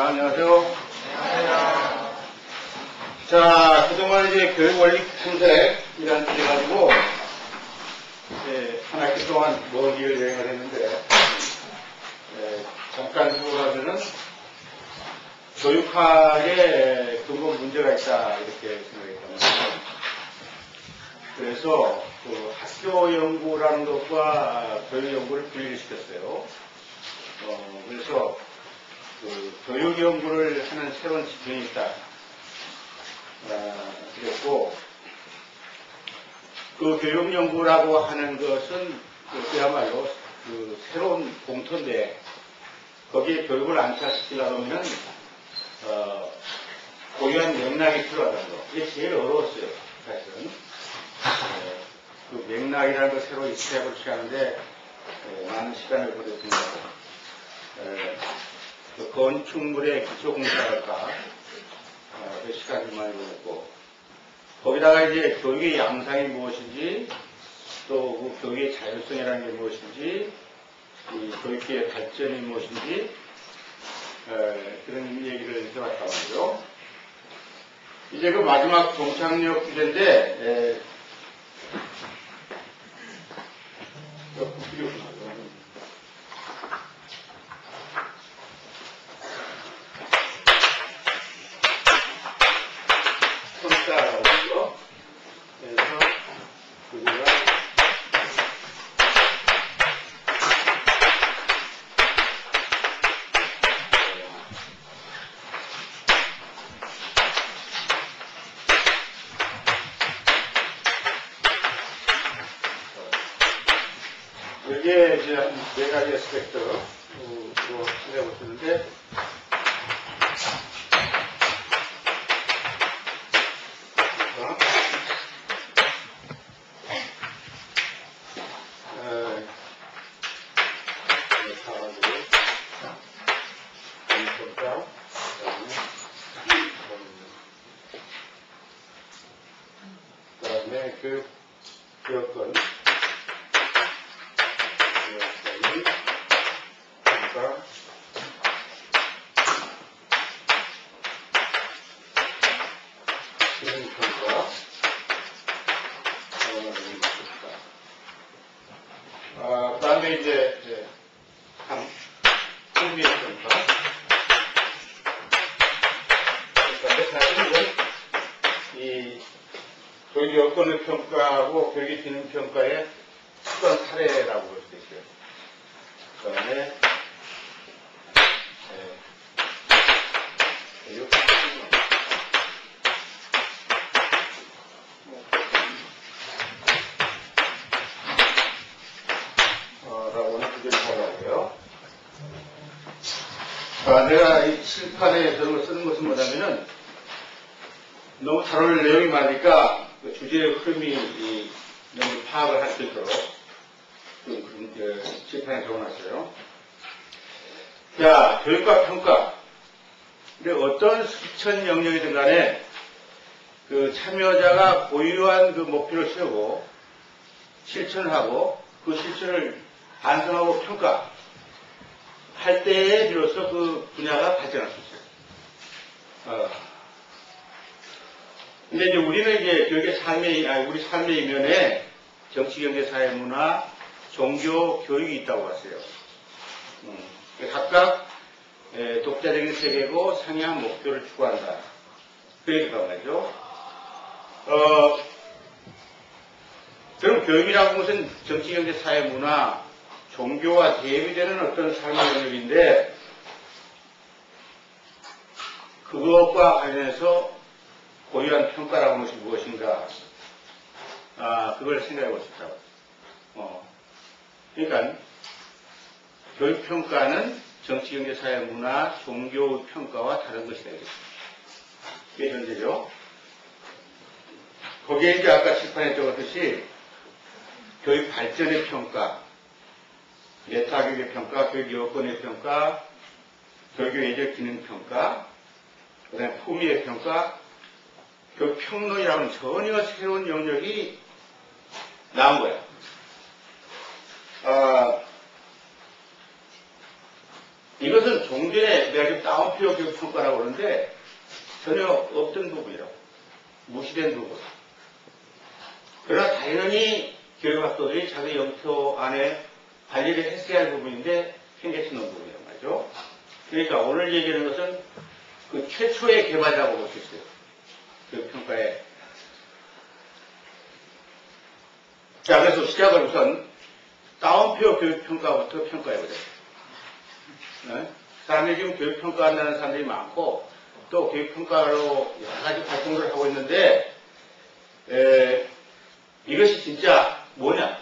안녕하세요. 자, 그동안 이제 교육원리 탐색이라는 주제 가지고 한 학기 동안 먼 길을 여행을 했는데, 잠깐 들어가면은 교육학에 근본 문제가 있다 이렇게 생각했거든요. 그래서 그 학교 연구라는 것과 교육 연구를 분리를 시켰어요. 그래서 그 교육 연구를 하는 새로운 지평이 있다. 그랬고, 그 교육 연구라고 하는 것은 그야말로 그 새로운 공터인데, 거기에 교육을 안착시키려면 고유한 맥락이 필요하다는 거. 이게 제일 어려웠어요, 사실은. 그 맥락이라는 걸 새로 익혀보려고 하는데 많은 시간을 보냈습니다. 그 건축물의 기초공사랄까, 그 시간을 많이 보냈고, 거기다가 이제 교육의 양상이 무엇인지, 또 그 교육의 자율성이라는 게 무엇인지, 이 교육계의 발전이 무엇인지, 그런 얘기를 해봤단 말이죠. 이제 그 마지막 동창력 주제인데, 평가라고 그래서 우리가 여기에 이제 한 4가지 애스펙트로 해보시는데, 그다음에 교육 여건, 평가, 기능평가, 그 다음에 이제 흥미의 평가. 그런데 사실은 이 교육 여건의 평가하고 교육의 기능 평가의 특수한 사례라고 볼 수 있어요. 그 다음에 라고 하는 주제를 하고요. 내가 이 칠판에 저런 걸 쓰는 것은 뭐냐면은 너무 잘 어울릴 내용이 많으니까 그 주제의 흐름이 너무 파악을 할 수 있도록 칠판에 적어놨어요. 자, 교육과 평가. 근데 어떤 실천 영역이든 간에 그 참여자가 고유한 그 목표를 세우고 실천을 하고 그 실천을 반성하고 평가할 때에 비로소 그 분야가 발전할 수 있어요. 근데 이제 우리는 이제 교육의 우리 삶의 이면에 정치, 경제, 사회, 문화, 종교, 교육이 있다고 봤어요. 각각 독자적인 세계고 상이한 목표를 추구한다. 그 얘기가 말이죠. 그럼 교육이라고 하는 것은 정치, 경제, 사회, 문화, 종교와 대비되는 어떤 삶의 영역인데, 그것과 관련해서 고유한 평가라고 하는 것이 무엇인가, 그걸 생각해 볼 수 있다고. 그러니까 교육평가는 정치, 경제, 사회, 문화, 종교 평가와 다른 것이다. 이게 현재죠. 거기에 이제 아까 칠판에 적었듯이 교육 발전의 평가, 메타교육의 평가, 교육 여건의 평가, 교육의 예적 기능 평가, 그 다음에 품위의 평가, 교육 평론이라는 전혀 새로운 영역이 나온 거야. 이것은 종전에 내가 지금 다운표 다운표 교육평가라고 그러는데 전혀 없던 부분이라고. 무시된 부분. 그러나 당연히 교육학도들이 자기 영토 안에 관리를 했어야 할 부분인데 팽개치는 부분이란 말이죠. 그러니까 오늘 얘기하는 것은 그 최초의 개발이라고 볼 수 있어요. 교육평가에. 자, 그래서 시작을 우선 다운표 교육평가부터 평가해보자. 네? 사람들이 지금 교육평가한다는 사람들이 많고 또 교육평가로 여러 가지 활동들을 하고 있는데 이것이 진짜 뭐냐?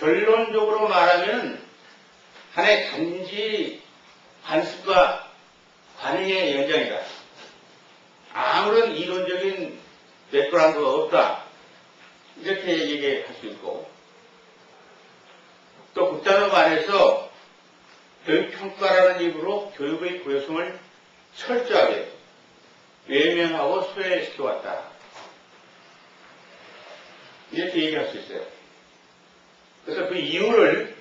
결론적으로 말하면 하나의 단지 관습과 관행의 연장이다. 아무런 이론적인 백그라운드가 없다. 이렇게 얘기할 수 있고 또 극단으로 말해서 교육평가라는 이유로 교육의 고유성을 철저하게 외면하고 소외시켜왔다. 이렇게 얘기할 수 있어요. 그래서 그 이유를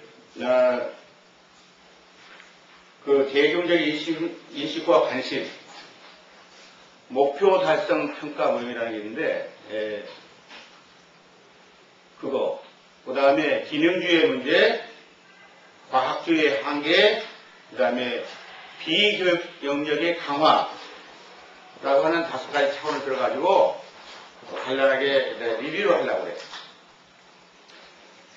그 대중적인 인식과 관심, 목표 달성 평가 모형이라는 게 있는데 그거, 그 다음에 기능주의 문제, 과학주의 한계, 그 다음에 비교육 영역의 강화라고 하는 5가지 차원을 들어가지고 간단하게 리뷰를 하려고 그래요.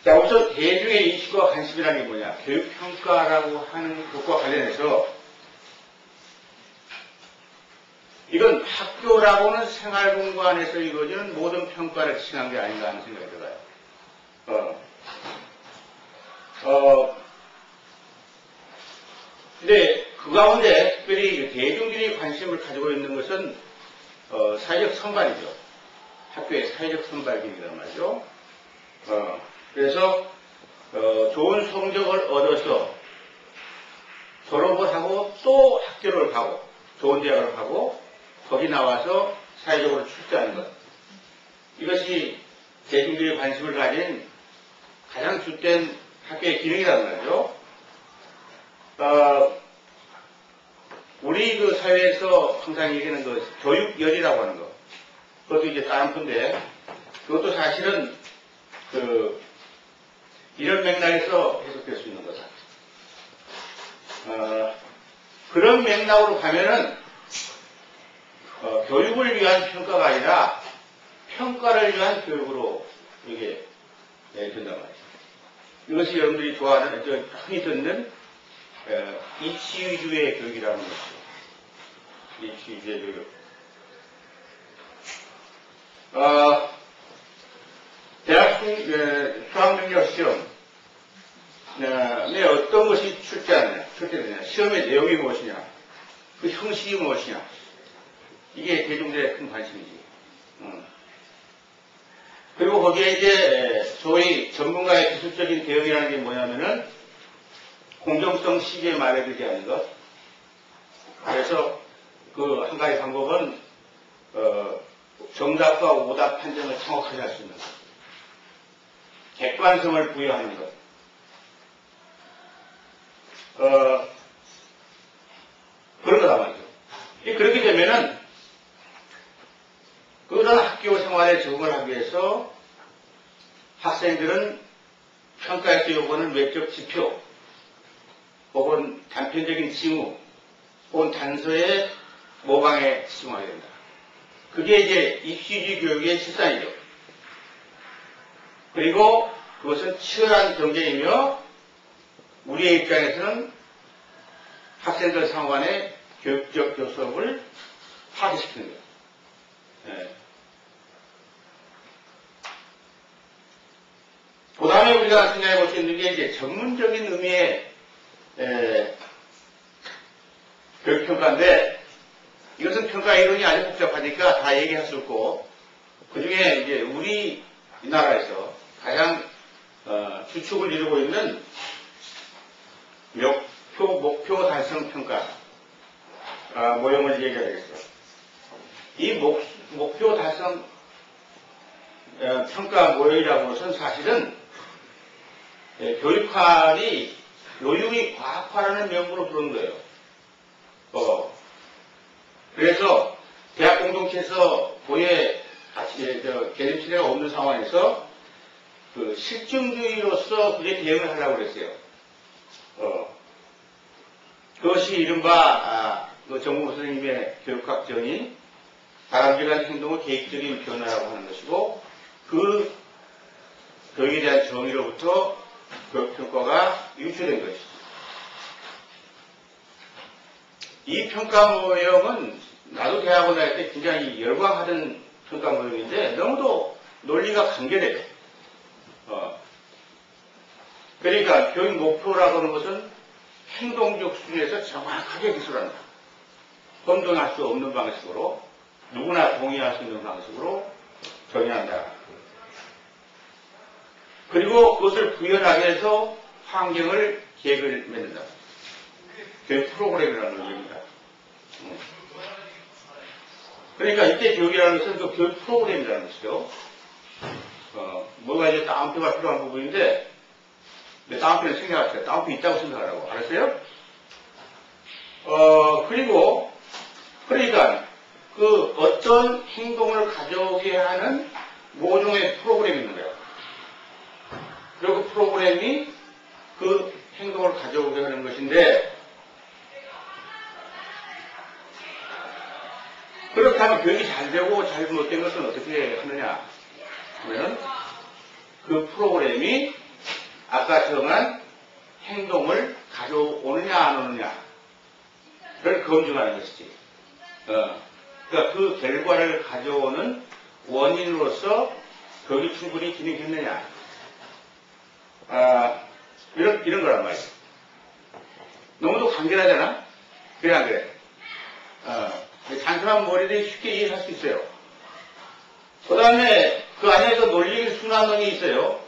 자, 우선 대중의 인식과 관심이라는 게 뭐냐? 교육평가라고 하는 것과 관련해서 이건 학교라고는 생활공간에서 이루어지는 모든 평가를 지칭한 게 아닌가 하는 생각이 들어요. 근데 그 가운데 특별히 대중들이 관심을 가지고 있는 것은 사회적 선발이죠. 학교의 사회적 선발기이란 말이죠. 그래서 좋은 성적을 얻어서 졸업을 하고 또 학교를 가고 좋은 대학을 가고 거기 나와서 사회적으로 출세하는 것. 이것이 대중들이 관심을 가진 가장 주된 학교의 기능이라는 말이죠. 우리 그 사회에서 항상 얘기하는 그 교육열이라고 하는 거. 그것도 이제 다른 건데, 그것도 사실은 이런 맥락에서 해석될 수 있는 거다. 그런 맥락으로 가면은, 교육을 위한 평가가 아니라 평가를 위한 교육으로 이게 된단 말이죠. 이것이 여러분들이 좋아하는, 흔히 듣는 이치 위주의 교육이라는 것이죠. 이치 위주의 교육. 대학 수학능력 시험에 어떤 것이 출제되냐, 시험의 내용이 무엇이냐, 그 형식이 무엇이냐, 이게 대중들의 큰 관심이지. 그리고 거기에 이제 소위 전문가의 기술적인 대응이라는 게 뭐냐면은 공정성 시기에 말해주지 않는 것. 그래서 그 한 가지 방법은 정답과 오답 판정을 정확하게 할 수 있는 것. 객관성을 부여하는 것. 그런 거다 말이죠. 그렇게 되면은 그런 학교 생활에 적응을 하기 위해서 학생들은 평가에서 요구하는 외적 지표 혹은 단편적인 징후 혹은 단서의 모방에 집중하게 된다. 그게 이제 입시주의 교육의 실상이죠. 그리고 그것은 치열한 경쟁이며 우리의 입장에서는 학생들 상관의 교육적 교섭을 파괴시키는 거예요. 네. 그 다음에 우리가 생각해 볼 수 있는 게 이제 전문적인 의미의 교육평가인데 이것은 평가 이론이 아주 복잡하니까 다 얘기할 수 없고 그 중에 이제 우리나라에서 가장 주축을 이루고 있는 목표 달성 평가 모형을 얘기해야 되겠어요. 이 목표 달성 평가 모형이라고 하는 것은 사실은 교육활이 노육이 과학화라는 명분으로 들어온 거예요. 그래서 대학 공동체에서 고에 개념 치레가 없는 상황에서 그 실증주의로서 그게 대응을 하려고 그랬어요. 그것이 이른바 정봉 선생님의 교육학 정의 바람직한 행동의 계획적인 변화라고 하는 것이고, 그 교육에 대한 정의로부터 교육평가가 유출된 것이죠. 이 평가 모형은 나도 대학원 다닐 때 굉장히 열광하던 평가 모형인데 너무도 논리가 간결해요. 그러니까 교육 목표라고 하는 것은 행동적 수준에서 정확하게 기술한다. 혼돈할 수 없는 방식으로, 누구나 동의할 수 있는 방식으로 정의한다. 그리고 그것을 구현하게 해서 환경을 계획을 맺는다. 교육 프로그램이라는 의미입니다. 그러니까 이때 교육이라는 것은 그 교육 프로그램이라는 것이죠. 뭐가 이제 따옴표가 필요한 부분인데, 따옴표는 생각하세요. 따옴표 있다고 생각하라고. 알았어요? 그러니까 그 어떤 행동을 가져오게 하는 모종의 프로그램이 있는 거예요. 그리고 그 프로그램이 그 행동을 가져오게 하는 것인데, 그렇다면 교육이 잘 되고 잘못된 것은 어떻게 하느냐 하면, 그 프로그램이 아까 정한 행동을 가져오느냐 안 오느냐를 검증하는 것이지. 그러니까 그 결과를 가져오는 원인으로서 교육이 충분히 진행했느냐, 이런 거란 말이에요. 너무도 간결하잖아? 그래 안 그래? 단순한 머리들이 쉽게 이해할 수 있어요. 그 다음에 그 안에서 논리적인 순환론이 있어요.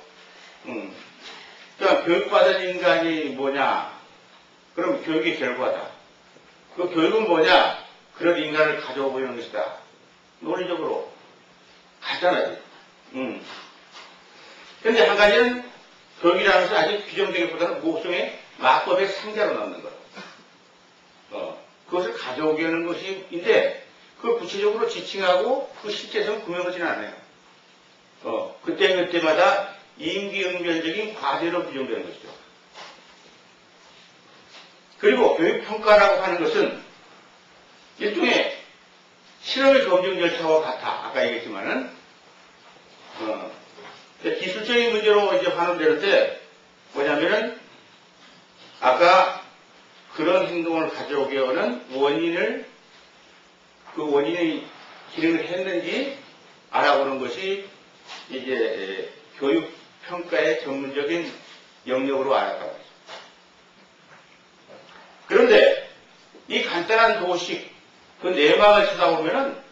그러니까 교육받은 인간이 뭐냐? 그럼 교육의 결과다. 그 교육은 뭐냐? 그런 인간을 가져오고 있는 것이다. 논리적으로 간단하지. 그런데 한 가지는 교육이라는 것은 아직 규정되기보다는 모성의 마법의 상자로 남는 것. 그것을 가져오게 하는 것인데, 그 구체적으로 지칭하고 그 실제성을 구명하지는 않아요. 그때마다 임기응변적인 과제로 규정되는 것이죠. 그리고 교육평가라고 하는 것은 일종의 실험의 검증 절차와 같아. 아까 얘기했지만은, 기술적인 문제로 이제 환원되는데, 뭐냐면은, 아까 그런 행동을 가져오게 하는 원인을, 그 원인의 기능을 했는지 알아보는 것이 이제 교육평가의 전문적인 영역으로 알았다고 하죠. 그런데 이 간단한 도식, 그 내막을 쳐다보면은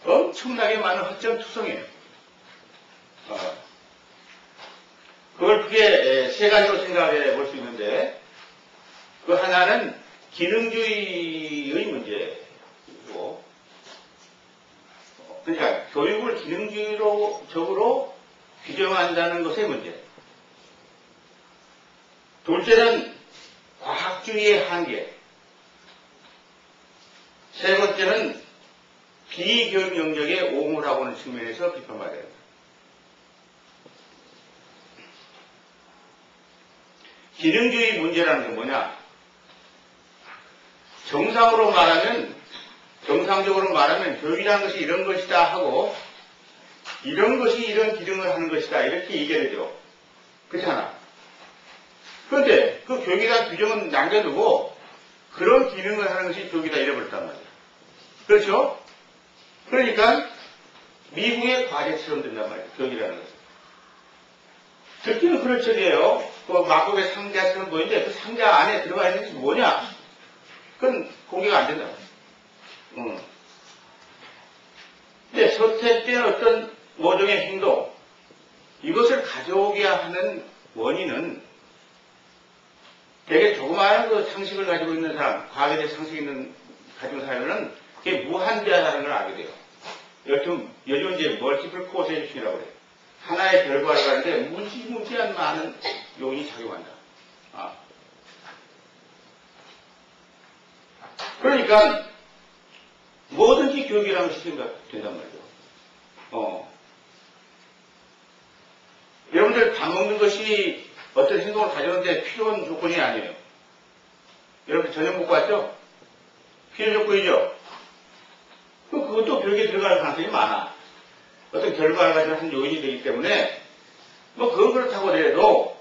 엄청나게 많은 허점투성이에요. 그걸 크게 세 가지로 생각해 볼 수 있는데, 그 하나는 기능주의의 문제이고, 그러니까 교육을 기능주의적으로 규정한다는 것의 문제. 둘째는 과학주의의 한계. 세 번째는 비교육 영역의 옹호라고 하는 측면에서 비판받아야 합니다. 기능주의 문제라는 게 뭐냐? 정상적으로 말하면 교육이라는 것이 이런 것이다 하고, 이런 것이 이런 기능을 하는 것이다, 이렇게 얘기하죠. 그렇잖아. 그런데 그 교육이라는 규정은 남겨두고 그런 기능을 하는 것이 교육이다 이래버렸단 말이야. 그렇죠? 그러니까 미국의 과제처럼 된단 말이야, 교육이라는 것은. 듣기는 그럴 적이에요. 그 마법의 상자처럼 보이는데 그 상자 안에 들어가 있는 것이 뭐냐? 그건 공개가 안 된다. 근데 선택된 어떤 모종의 행동, 이것을 가져오게 하는 원인은 되게 조그마한 그 상식을 가지고 있는 사람, 과학에 대해 상식을 가지고 있는 사람은 그게 무한대하다는 걸 알게 돼요. 요즘 이제 멀티플 코세이션이라고 그래요. 하나의 결과를 가는데 무지무지한 많은 요인이 작용한다. 그러니까 뭐든지 교육이라는 것이 된단 말이죠. 여러분들 밥 먹는 것이 어떤 행동을 가져오는데 필요한 조건이 아니에요. 여러분들 저녁 먹고 왔죠? 필요 조건이죠? 그것도 교육에 들어갈 가능성이 많아. 어떤 결과를 가지고 한 요인이 되기 때문에 그건 그렇다고 하더라도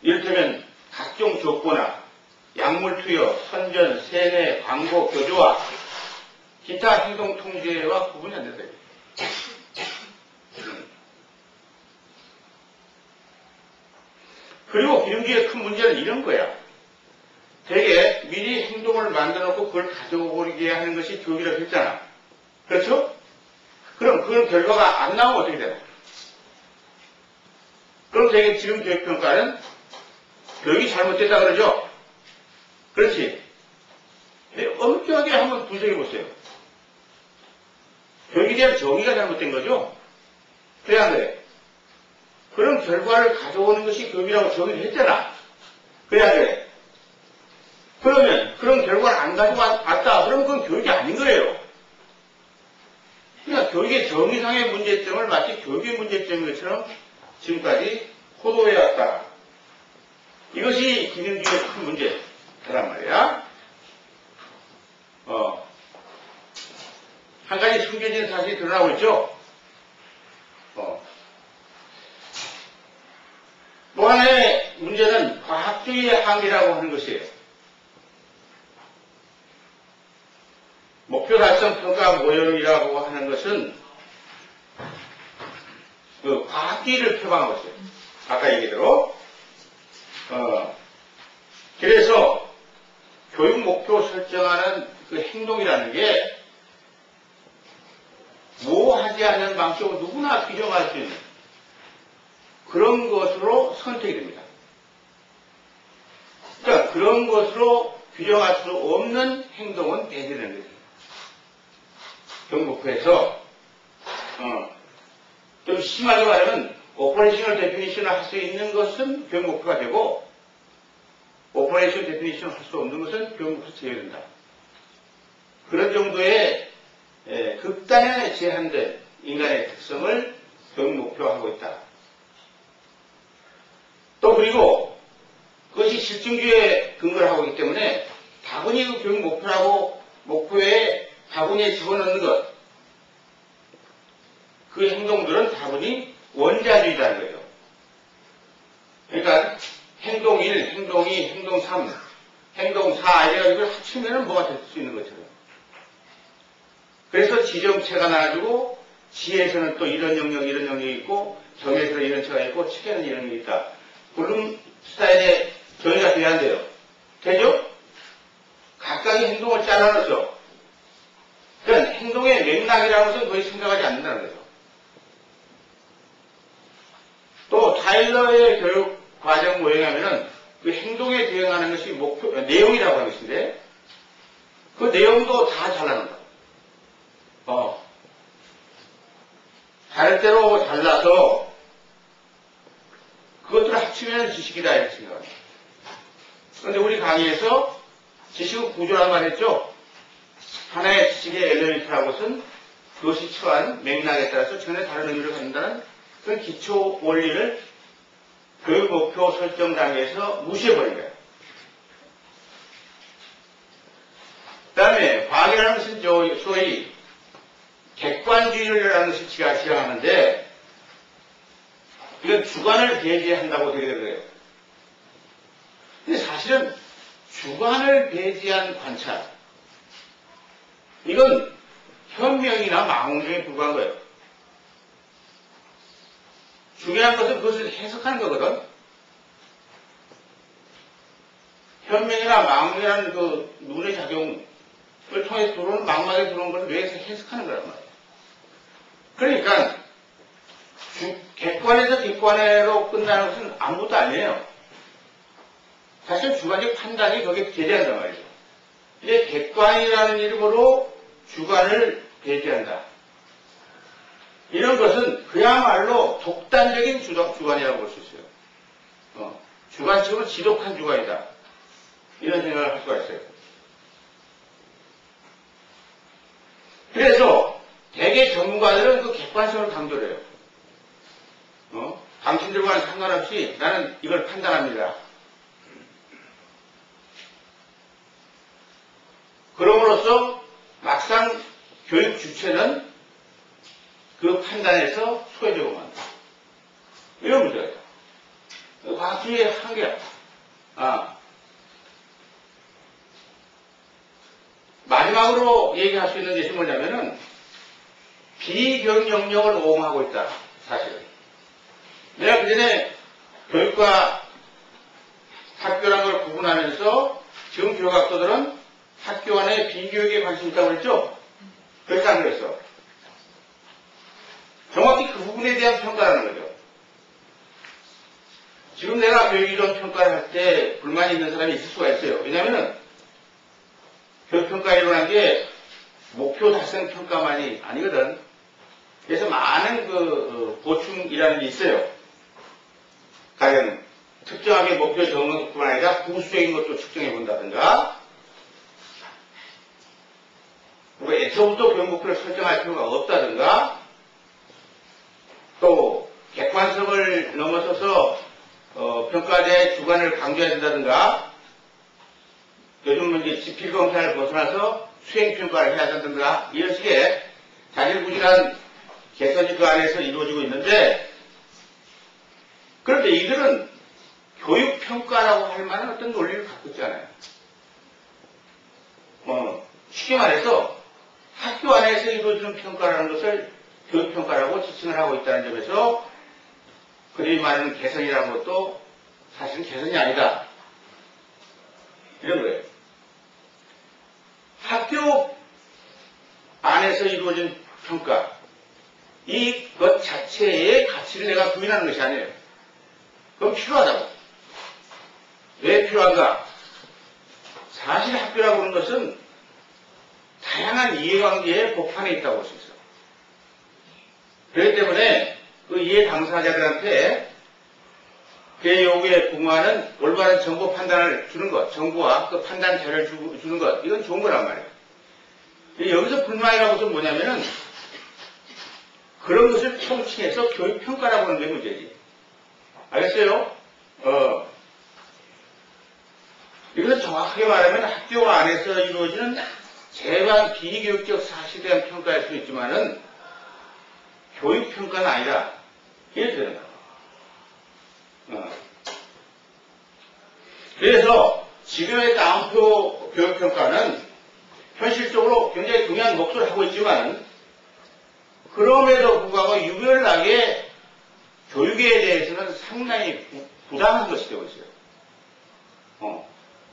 이를테면 각종 조건화, 약물 투여, 선전, 세뇌, 광고, 교조화, 기타 행동 통제와 구분이 안 된다. 그리고 기름기의 큰 문제는 이런 거야. 되게 미리 행동을 만들어 놓고 그걸 가져오게 하는 것이 교육이라고 했잖아. 그렇죠? 그럼 그런 결과가 안 나오면 어떻게 되나? 그럼 되게 지금 교육평가는 교육이 잘못됐다 그러죠? 그렇지? 엄격하게 한번 분석해 보세요. 교육에 대한 정의가 잘못된 거죠? 그래 안 그래? 그런 결과를 가져오는 것이 교육이라고 정의를 했잖아. 그래 안 그래? 그러면 그런 결과를 안 가지고 왔다. 그러면 그건 교육이 아닌 거예요. 그러니까 교육의 정의상의 문제점을 마치 교육의 문제점인 것처럼 지금까지 호도해왔다. 이것이 기능주의의 큰 문제란 말이야. 한 가지 숨겨진 사실이 드러나고 있죠. 또 하나의 문제는 과학주의의 한계라고 하는 것이에요. 목표 달성 평가 모형이라고 하는 것은 그 과학주의를 표방하고 있어요. 아까 얘기대로. 그래서 교육 목표 설정하는 그 행동이라는 게 모호하지 않은 방식으로 누구나 규정할 수 있는 그런 것으로 선택이 됩니다. 그러니까 그런 것으로 규정할 수 없는 행동은 배제되는 거죠. 교육 목표에서 좀 심하게 말하면 오퍼레이셔널 데피니션을 할 수 있는 것은 교육 목표가 되고 오퍼레이션 데피니션을 할 수 없는 것은 교육 목표에서 제외된다. 그런 정도의 극단의 제한된 인간의 특성을 교육 목표화하고 있다. 또 그리고 그것이 실증주의에 근거를 하고 있기 때문에 다분히 그 교육 목표라고 목표에 다분히 집어넣는 것, 그 행동들은 다분히 원자주의라는 거예요. 그러니까 행동 1, 행동 2, 행동 3, 행동 4 이래가지고 합치면 뭐가 될 수 있는 것처럼. 그래서 지정체가 나가지고 지에서는 또 이런 영역이 있고 점에서는 이런 체가 있고 책에는 이런 게 있다. 블룸 스타일의 정의가 돼야 한대요. 되죠? 각각의 행동을 잘라놨죠. 그러니까 행동의 맥락이라는 것은 거의 생각하지 않는다는 거죠. 또 타일러의 교육 과정 모형에 하면은 그 행동에 대응하는 것이 목표, 내용이라고 하는 것인데 그 내용도 다 잘라놓는다. 다를 대로 잘라서 그것들을 합치면 지식이다 이렇게 생각합니다. 그런데 우리 강의에서 지식은 구조라는 말 했죠? 하나의 지식의 엘리멘트라는 것은 그것이 처한 맥락에 따라서 전혀 다른 의미를 갖는다는 그런 기초 원리를 교육 목표 설정 단계에서 무시해버린 거예요. 그 다음에 과학이라는 것은 소위 객관주의라는 것을 지향하는데 이건 주관을 배제한다고 되게 되는 거예요. 근데 사실은 주관을 배제한 관찰 이건 현명이나 망언에 불과한 거예요. 중요한 것은 그것을 해석하는 거거든. 현명이나 망언이라는 그 눈의 작용을 통해서 들어오는 망막에 들어온 것을 뇌에서 해석하는 거란 말이에요. 그러니까 객관에서 객관으로 끝나는 것은 아무것도 아니에요. 사실 주관적 판단이 거기에 배제한단 말이죠. 이제 객관이라는 이름으로 주관을 배제한다. 이런 것은 그야말로 독단적인 주관이라고 볼 수 있어요. 주관적으로 지독한 주관이다. 이런 생각을 할 수가 있어요. 그래서 대개 전문가들은 그 객관성을 강조를 해요. 당신들과는 상관없이 나는 이걸 판단합니다. 그럼으로써 막상 교육 주체는 그 판단에서 소외되고 만다. 이런 문제가 있다. 과학주의의 한계야. 마지막으로 얘기할 수 있는 것이 뭐냐면은 비교육 영역을 오용하고 있다. 사실은. 내가 그전에 교육과 학교라는 걸 구분하면서 지금 교육학도들은 학교 안에 비교육에 관심이 있다고 그랬죠? 그래서 안 그랬어. 정확히 그 부분에 대한 평가라는 거죠. 지금 내가 교육이론 평가를 할 때 불만이 있는 사람이 있을 수가 있어요. 왜냐면은 교육평가이론한 게 목표 달성 평가만이 아니거든. 그래서 많은 보충이라는 게 있어요. 가령 특정하게 목표 적는 것뿐만 아니라 부수적인 것도 측정해 본다든가, 그리고 애초부터 교육 목표를 설정할 필요가 없다든가, 또 객관성을 넘어서서 평가자의 주관을 강조해야 된다든가, 요즘 이제 지필검사를 벗어나서 수행평가를 해야 된다든가, 이런 식의 자질구질한 개선이 그 안에서 이루어지고 있는데, 그런데 이들은 교육평가라고 할 만한 어떤 논리를 갖고 있지 않아요. 쉽게 말해서 학교 안에서 이루어지는 평가라는 것을 교육평가라고 지칭을 하고 있다는 점에서 그들이 말하는 개선이라는 것도 사실은 개선이 아니다. 이런 거예요. 학교 안에서 이루어진 평가, 이것 자체의 가치를 내가 부인하는 것이 아니에요. 그건 필요하다고. 왜 필요한가? 사실 학교라고 하는 것은 다양한 이해관계의 복판에 있다고 볼 수 있어요. 그렇기 때문에 그 이해 당사자들한테 그 요구에 부응하는 올바른 정보 판단을 주는 것, 정보와 그 판단 자료를 주는 것, 이건 좋은 거란 말이에요. 여기서 불만이라고 좀 뭐냐면은 그런 것을 통칭해서 교육평가라고 하는 게 문제지. 알겠어요? 이것은 정확하게 말하면 학교 안에서 이루어지는 재반 비교육적 사실에 대한 평가일 수 있지만은 교육평가는 아니다. 이렇게 되는 거예요. 그래서 지금의 다운표 교육평가는 현실적으로 굉장히 중요한 목소리를 하고 있지만 그럼에도 불구하고 유별나게 교육에 대해서는 상당히 부당한 것이 되고 있어요.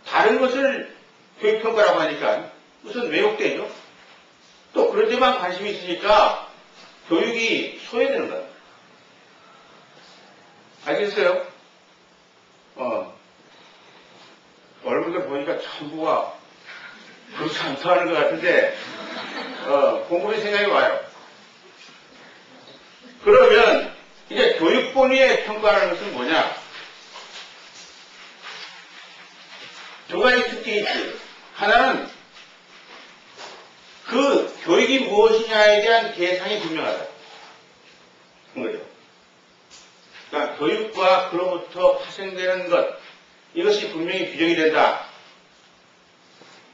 다른 것을 교육평가라고 하니까 우선 왜곡되죠. 또 그런 데만 관심이 있으니까 교육이 소외되는 거예요. 알겠어요? 얼굴들 보니까 전부가 그렇지 않다는 것 같은데 곰곰이 생각이 와요. 그러면 이제 교육본위의 평가라는 것은 뭐냐? 두 가지 특징이 있지. 하나는 그 교육이 무엇이냐에 대한 계상이 분명하다. 그런 거죠. 그러니까 교육과 그로부터 파생되는 것, 이것이 분명히 규정이 된다.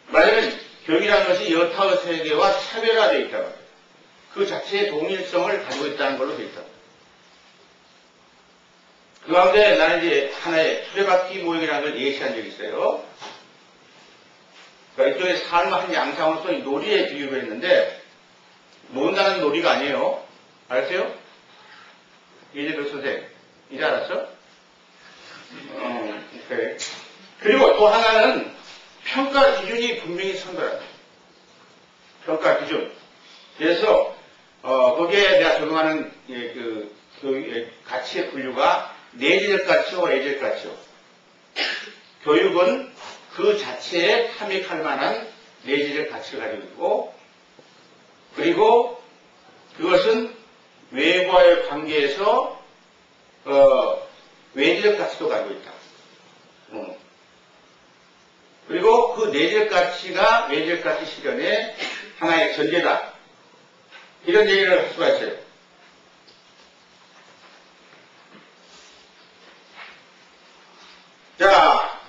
말하자면 교육이라는 것이 여타의 세계와 차별화되어 있다. 그 자체의 동일성을 가지고 있다는 걸로 되어 있다. 그 가운데 나는 이제 하나의 수레바퀴 모형이라는 걸 예시한 적이 있어요. 그러니까 이쪽에 삶의 한 양상으로서 놀이에 비유를 했는데, 논다는 놀이가 아니에요. 알았어요? 이제도 선생님, 이제 알았어? 그래. 그리고 또 하나는 평가 기준이 분명히 선별하다. 평가 기준. 그래서, 거기에 내가 적용하는 그 가치의 분류가 내재적 가치와 예제적 가치요. 교육은 그 자체에 탐닉할 만한 내재적 가치를 가지고 있고, 그리고 그것은 외부와의 관계에서 외재적 가치도 가지고 있다. 그리고 그 내적 가치가 외적 가치 실현의 하나의 전제다. 이런 얘기를 할 수가 있어요. 자,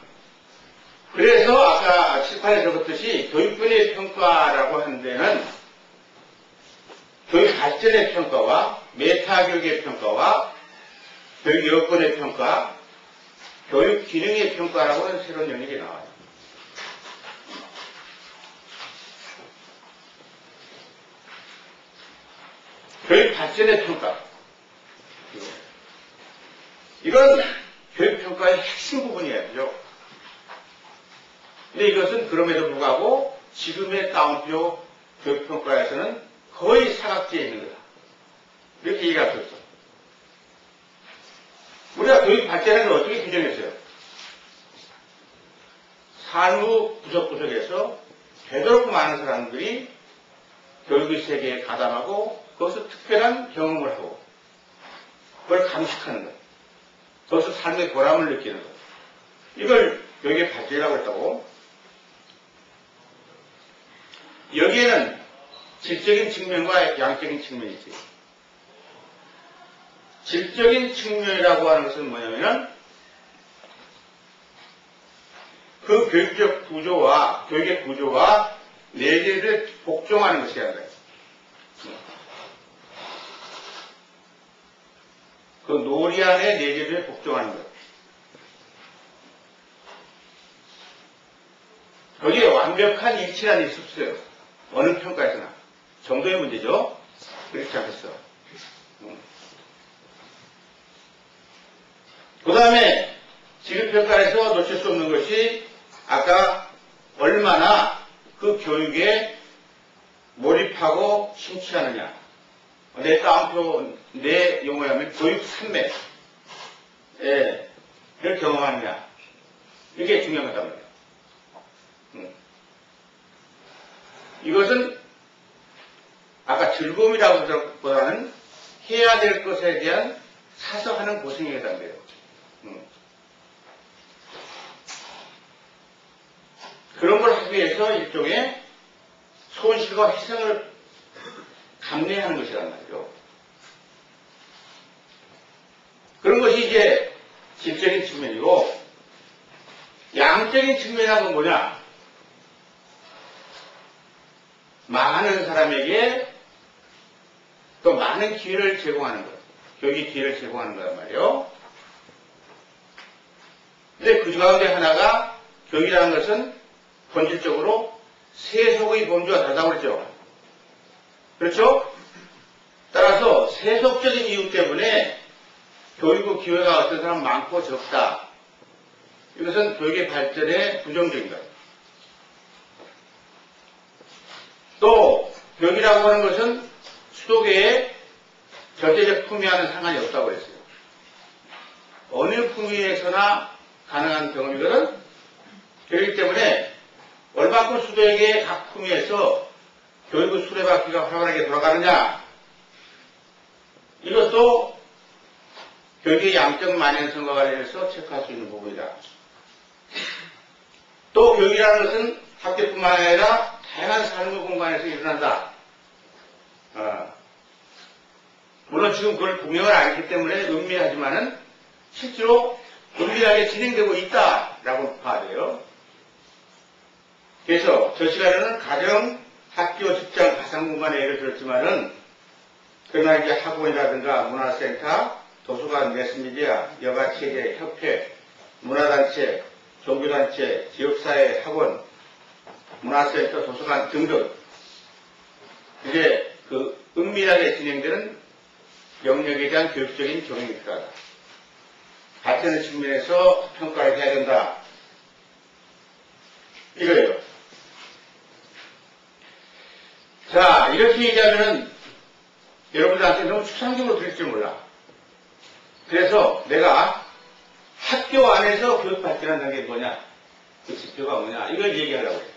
그래서 아까 칠판에 적었듯이 교육분의 평가라고 하는 데는 교육 발전의 평가와 메타교육의 평가와 교육 여건의 평가, 교육 기능의 평가라고 하는 새로운 영역이 나와요. 교육 발전의 평가. 이건 교육 평가의 핵심 부분이에요. 근데 이것은 그럼에도 불구하고 지금의 따옴표 교육 평가에서는 거의 사각지에 있는 거다. 이렇게 얘기할 수 있어. 우리가 교육 발전을 어떻게 규정했어요? 삶의 구석구석에서 되도록 많은 사람들이 교육의 세계에 가담하고 거기서 특별한 경험을 하고 그걸 감식하는 것. 거기서 삶의 보람을 느끼는 것. 이걸 교육의 발전이라고 했다고. 여기에는 질적인 측면과 양적인 측면이 있어요. 질적인 측면이라고 하는 것은 뭐냐면 그 교육적 구조와 교육의 구조와 내재를 복종하는 것이라는 거예요. 그 놀이 안의 내재를 복종하는 것. 거기에 완벽한 일치라는 게 없어요. 어느 평가에서나. 정도의 문제죠. 그렇지 않겠어. 그 다음에 지급평가에서 놓칠 수 없는 것이 아까 얼마나 그 교육에 몰입하고 심취하느냐. 내 따옴표, 내 용어에 하면 교육 산매. 예, 그걸 경험하느냐. 이게 중요한 거단 말이에요. 이것은 아까 즐거움이라고 보다는 해야 될 것에 대한 사서하는 고생이란 말이에요. 그런 걸 하기 위해서 일종의 손실과 희생을 감내하는 것이란 말이죠. 그런 것이 이제 질적인 측면이고, 양적인 측면이란 뭐냐? 많은 사람에게 또 많은 기회를 제공하는 것. 교육의 기회를 제공하는 거란 말이에요. 근데 그 가운데 하나가 교육이라는 것은 본질적으로 세속의 범주가 다르다고 그랬죠. 그렇죠? 따라서 세속적인 이유 때문에 교육의 기회가 어떤 사람 많고 적다. 이것은 교육의 발전에 부정적인 거예요. 또 교육이라고 하는 것은 수도계의 절대적 품위와는 상관이 없다고 했어요. 어느 품위에서나 가능한 경험이거든. 그렇기 때문에 얼마큼 수도계의 각 품위에서 교육의 수레바퀴가 활발하게 돌아가느냐, 이것도 교육의 양적 만연성과 관련해서 체크할 수 있는 부분이다. 또 교육이라는 것은 학교뿐만 아니라 다양한 삶의 공간에서 일어난다. 물론 지금 그걸 분명을 알기 때문에 은밀하지만은 실제로 은밀하게 진행되고 있다라고 봐야 돼요. 그래서 저 시간에는 가정, 학교, 직장, 가상 공간에 예를 들었지만은 그러나 이제 학원이라든가 문화센터, 도서관, 매스미디어, 여가체계, 협회, 문화단체, 종교단체, 지역사회, 학원, 문화센터, 도서관 등등 이제 그 은밀하게 진행되는 영역에 대한 교육적인 경영이 필요하다. 발전의 측면에서 평가를 해야 된다. 이거예요. 자, 이렇게 얘기하면은 여러분들한테 너무 추상적으로 들릴지 몰라. 그래서 내가 학교 안에서 교육 발전한다는 게 뭐냐? 그 지표가 뭐냐? 이걸 얘기하려고 해요.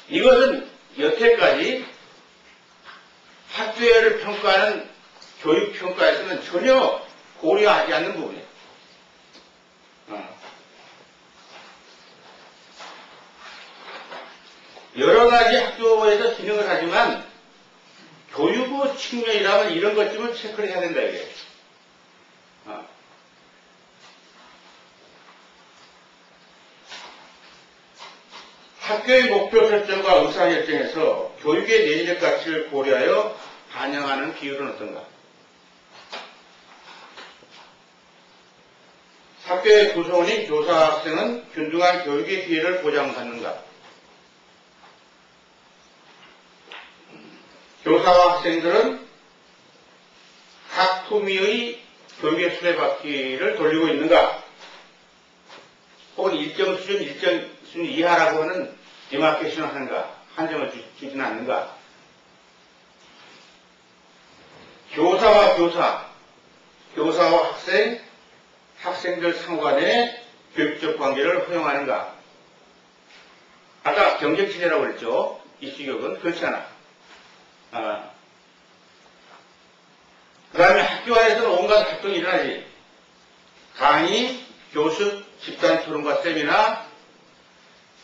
이것은 여태까지 학교를 평가하는 교육평가에서는 전혀 고려하지 않는 부분이에요. 여러 가지 학교에서 진행을 하지만 교육의 측면이라면 이런 것쯤은 체크를 해야 된다 이게. 학교의 목표 설정과 의사결정에서 교육의 내재적 가치를 고려하여 반영하는 비율은 어떤가? 학교의 구성원인 교사와 학생은 균등한 교육의 기회를 보장받는가? 교사와 학생들은 각 품위의 교육의 수레바퀴를 돌리고 있는가? 혹은 일정 수준 이하라고 하는 디마케이션을 하는가? 한정을 주지는 않는가? 교사와 교사와 학생, 학생들 상호 간의 교육적 관계를 허용하는가? 아까 경쟁체제라고 그랬죠? 이 수격은 그렇지 않아. 그 다음에 학교 안에서는 온갖 활동이 일어나지. 강의, 교습, 집단 토론과 세미나,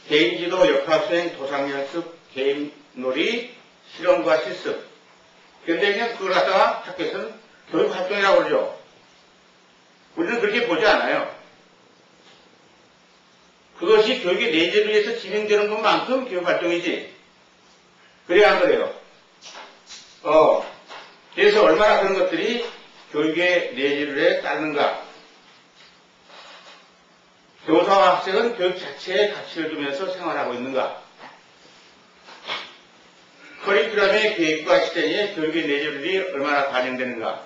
개인지도, 역학수행, 도상연습, 게임놀이, 실험과 실습. 그런데 그냥 그걸 갖다가 학교에서는 교육활동이라고 그러죠. 우리는 그렇게 보지 않아요. 그것이 교육의 내재를 위해서 진행되는 것만큼 교육활동이지. 그래야 안 그래요. 그래서 얼마나 그런 것들이 교육의 내재를 따르는가. 교사와 학생은 교육 자체에 가치를 두면서 생활하고 있는가. 커리큘럼의 계획과 실행에 교육의 내재들이 얼마나 반영되는가.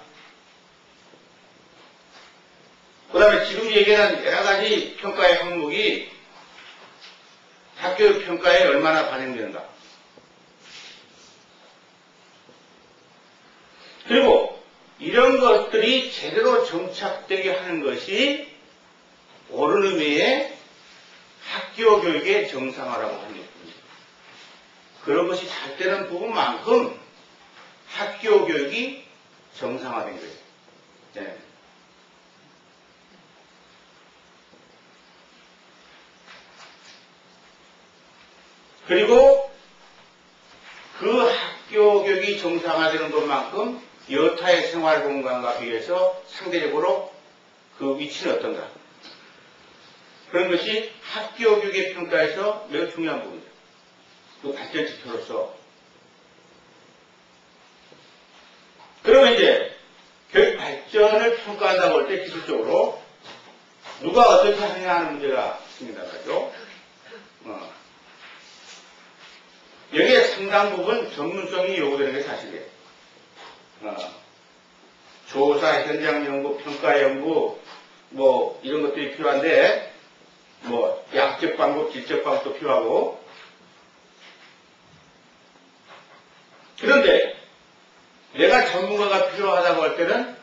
그 다음에 지금 얘기한 여러 가지 평가의 항목이 학교 평가에 얼마나 반영되는가. 그리고 이런 것들이 제대로 정착되게 하는 것이 옳은 의미의 학교 교육의 정상화라고 하는 것입니다. 그런 것이 잘 되는 부분만큼 학교 교육이 정상화된 거예요. 네. 그리고 그 학교 교육이 정상화되는 것만큼 여타의 생활 공간과 비교해서 상대적으로 그 위치는 어떤가. 그런 것이 학교 교육의 평가에서 매우 중요한 부분이죠. 그 발전 지표로서. 그러면 이제 교육 발전을 평가한다고 할 때 기술적으로 누가 어떻게 하느냐 하는 문제가 있습니다. 말이죠. 여기에 상당 부분 전문성이 요구되는 게 사실이에요. 조사, 현장 연구, 평가 연구, 뭐, 이런 것들이 필요한데, 뭐, 양적 방법, 질적 방법도 필요하고. 그런데, 내가 전문가가 필요하다고 할 때는,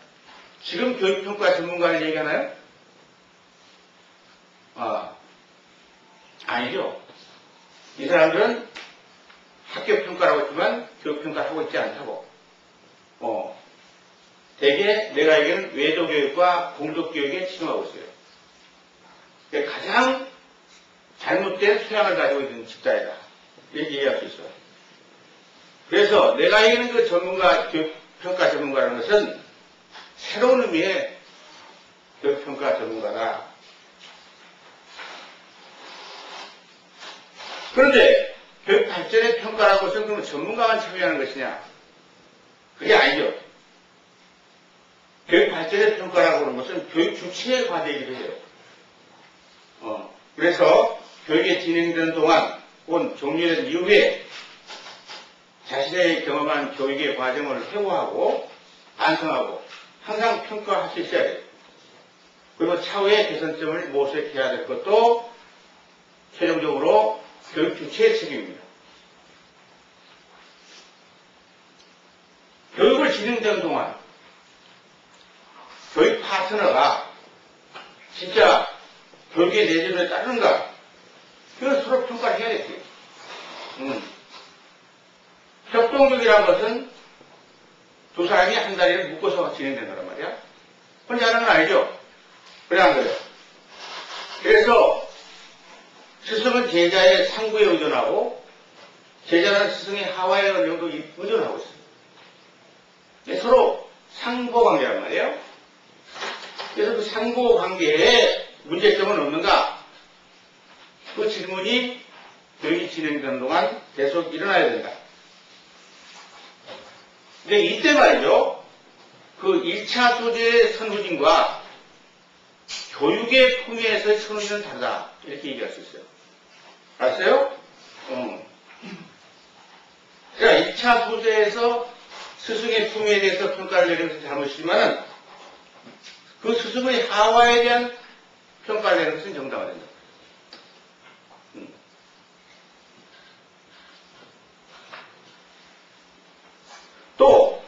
지금 교육평가 전문가를 얘기하나요? 아니죠. 이 사람들은 학교 평가라고 했지만 교육평가를 하고 있지 않다고. 대개 내가 얘기하는 외도교육과 공덕교육에 치중하고 있어요. 가장 잘못된 소양을 가지고 있는 집단이다. 이렇게 얘기할 수 있어요. 그래서 내가 얘기하는 그 전문가, 교육평가 전문가라는 것은 새로운 의미의 교육평가 전문가다. 그런데 교육 발전의 평가라고 해서 그러면 전문가만 참여하는 것이냐? 그게 아니죠. 교육 발전의 평가라고 하는 것은 교육 주체의 과제이기도 해요. 그래서 교육이 진행되는 동안 혹은 종료된 이후에 자신의 경험한 교육의 과정을 회고하고 반성하고 항상 평가할 수 있어야 돼요. 그리고 차후에 개선점을 모색해야 될 것도 최종적으로 교육 주체의 책임입니다. 교육을 진행되는 동안 교육 파트너가 진짜 교육의 내재를 따르는가? 그걸 서로 평가를 두 사람이 한 자리를 묶어서 진행된 거란 말이야. 혼자 하는 건 아니죠. 그래 안 그래요? 그래서 스승은 제자의 상부에 의존하고 제자는 스승의 하와에 어느 정도 의존하고 있어요. 서로 상보 관계란 말이에요. 그래서 그 상보 관계에 문제점은 없는가? 그 질문이 교육이 진행되는 동안 계속 일어나야 된다. 근데 이때 말이죠. 그 1차 소재의 선후진과 교육의 품위에서의 선후진은 다르다. 이렇게 얘기할 수 있어요. 알았어요? 그러니까 1차 소재에서 스승의 품위에 대해서 평가를 내리는 것은 잘못이지만 그 스승의 하와에 대한 평가를 내리는 것은 정당화된다. 또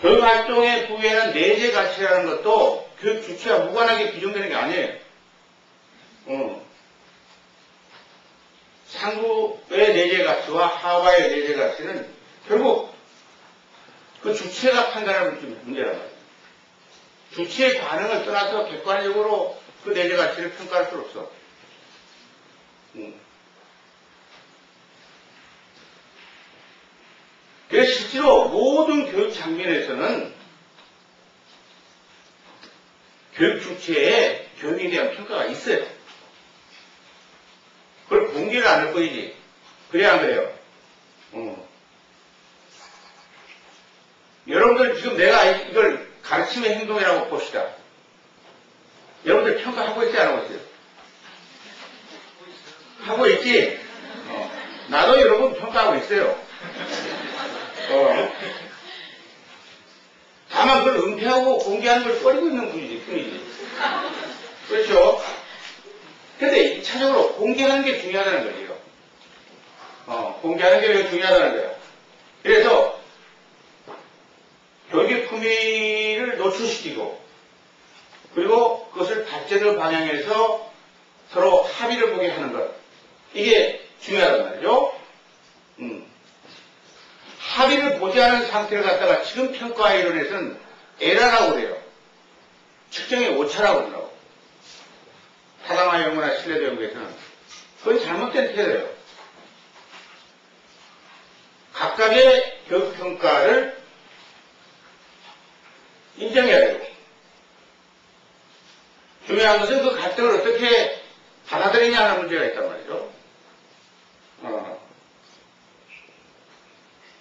교육활동의 부여에는 내재 가치라는 것도 교육 주체와 무관하게 규정되는 게 아니에요. 상부의 내재 가치와 하와의 내재 가치는 결국 그 주체가 판단하는 문제란 말이에요. 주체의 반응을 떠나서 객관적으로 그 내재 가치를 평가할 수 없어. 그래서 실제로 모든 교육 장면에서는 교육 주체에 교육에 대한 평가가 있어요. 그걸 공개를 안 할 뿐이지. 그래야 안 그래요? 여러분들 지금 내가 이걸 가르침의 행동이라고 봅시다. 여러분들 평가하고 있지 안 하고 있어요? 하고 있지? 나도 여러분 평가하고 있어요. 다만 그걸 은폐하고 공개하는 걸 꺼리고 있는 뿐이지. 그렇죠? 근데 2차적으로 공개하는 게 중요하다는 거죠. 공개하는 게 왜 중요하다는 거예요. 그래서 교육의 품위를 노출시키고 그리고 그것을 발전을 방향해서 서로 합의를 보게 하는 것. 이게 중요하단 말이죠. 합의를 보지 않은 상태를 갖다가 지금 평가 이론에서는 에라라고 그래요. 측정의 오차라고 그러고. 타당화 연구나 신뢰도 연구에서는. 그건 잘못된 태도예요. 각각의 교육평가를 인정해야 되고. 중요한 것은 그 갈등을 어떻게 받아들이냐 하는 문제가 있단 말이죠.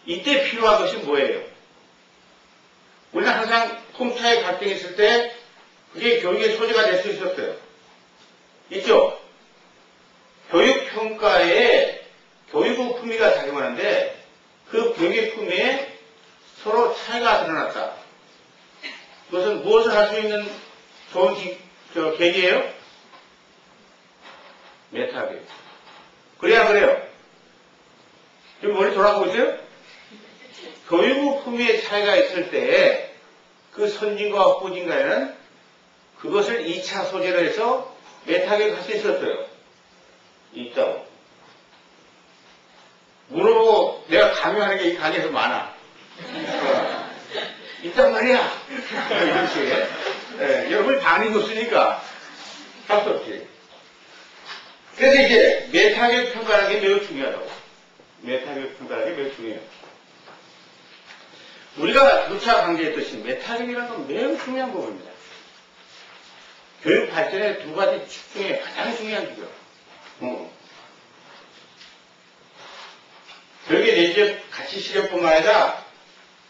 이때 필요한 것이 뭐예요? 우리는 항상 품차의 갈등이 있을 때 그게 교육의 소재가 될 수 있었어요. 있죠? 교육평가에 교육의 품위가 작용하는데 그 교육의 품위에 서로 차이가 드러났다. 그것은 무엇을 할 수 있는 좋은 계기예요? 메타교육. 그래야 그래요. 지금 머리 돌아가고 있어요? 교육의 품위의 차이가 있을 때 그 선진과 후진과에는 그것을 2차 소재로 해서 메타교육 할 수 있었어요. 있다고. 물어보고 내가 강요하는 게 이 강의에서 많아. 있단 말이야. 이런 식의. 여러분이 반응이 없으니까 할 수 없지. 그래서 이제 메타교육 평가라는 게 매우 중요하다고. 메타교육 평가라는 게 매우 중요해요. 우리가 누차 강조했듯이 메타교육이라는 건 매우 중요한 부분입니다. 교육 발전의 두 가지 축 중에 가장 중요한 기교. 교육의 내적 가치 실현뿐만 아니라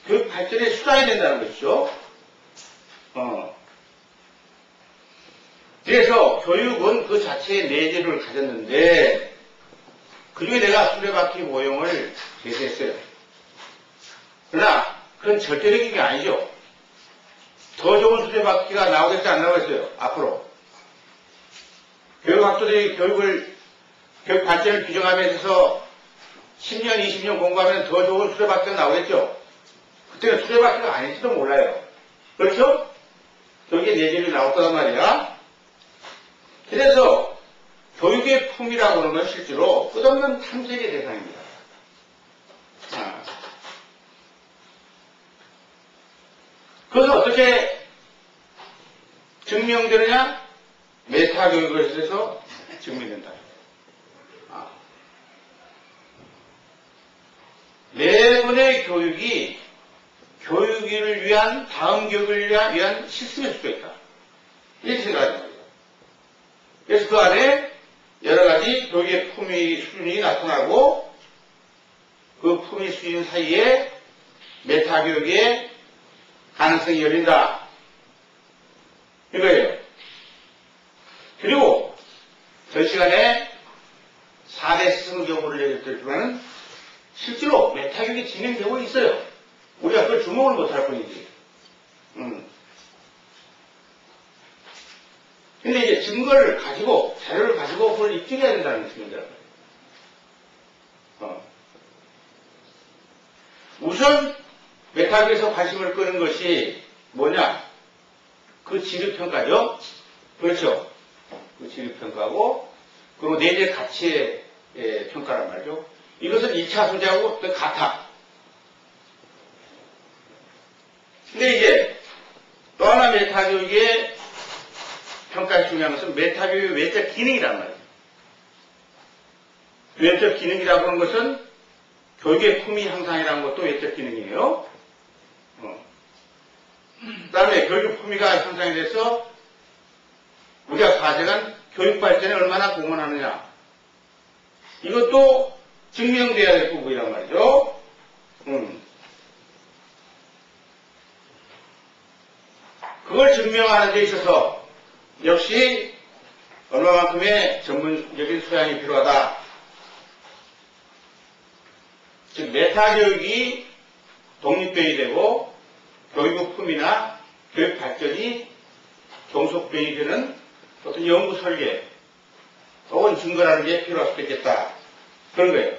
교육 발전의 수단이 된다는 것이죠. 그래서 교육은 그 자체의 내재를 가졌는데 그중에 내가 수레바퀴 모형을 제시했어요. 그러나 그건 절대적인 게 아니죠. 더 좋은 수레바퀴가 나오겠어요? 안 나오겠어요? 앞으로. 교육학도들이 교육 발전을 규정함에 있어서 10년, 20년 공부하면 더 좋은 수레바퀴가 나오겠죠? 그때는 수레바퀴가 아닐지도 몰라요. 그렇죠? 교육의 내재를 나올 거란 말이야. 그래서 교육의 품이라고 하는 건 실제로 끝없는 탐색의 대상입니다. 그것은 어떻게 증명되느냐? 메타 교육을 해서 증명된다. 매번의 교육이 교육을 위한, 다음 교육을 위한 실습일 수도 있다. 이렇게 생각하는 거예요. 그래서 그 안에 여러 가지 교육의 품위 수준이 나타나고 그 품위 수준 사이에 메타 교육의 가능성이 열린다. 이거예요. 그리고 전 시간에 4대 스승 경우를 얘기했지만 실제로 메타 교육이 진행되고 있어요. 우리가 그걸 주목을 못할 뿐이지. 근데 이제 증거를 가지고, 자료를 가지고 그걸 입증해야 된다는 것입니다. 우선, 메타교에서 관심을 끄는 것이 뭐냐? 그 지르평가죠? 그렇죠? 그 지르평가고, 그리고 내재 가치의 평가란 말이죠. 이것은 1차 소재하고 같아. 근데 이제, 또 하나 메타교육의 평가에 중요한 것은 메타교육의 외적 기능이란 말이에요. 외적 기능이라고 하는 것은 교육의 품위 향상이라는 것도 외적 기능이에요. 그 다음에 교육 품위가 향상이 돼서 우리가 과제한 교육 발전에 얼마나 공헌하느냐. 이것도 증명돼야 될 부분이란 말이죠. 그걸 증명하는 데 있어서 역시 얼마만큼의 전문적인 소양이 필요하다. 즉 메타교육이 독립변이 되고 교육의 품위나 교육 발전이 종속변이 되는 어떤 연구 설계 혹은 증거라는 게 필요할 수도 있겠다. 그런 거예요.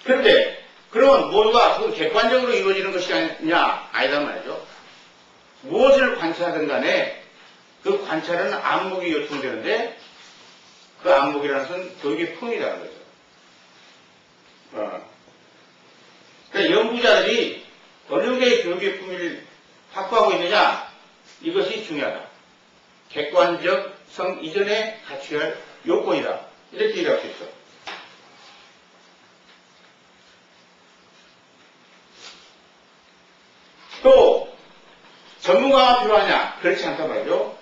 그런데 그러면 모두가 그 객관적으로 이루어지는 것이 아니냐? 아니단 말이죠. 무엇을 관찰하든 간에 그 관찰은 안목이 요청되는데 그 안목이라는 것은 교육의 품이라는 거죠. 그러니까 연구자들이 어느 정도의 교육의 품위를 확보하고 있느냐 이것이 중요하다. 객관적성 이전에 갖춰야 할 요건이다. 이렇게 얘기할 수 있어. 또 전문가가 필요하냐? 그렇지 않단 말이죠.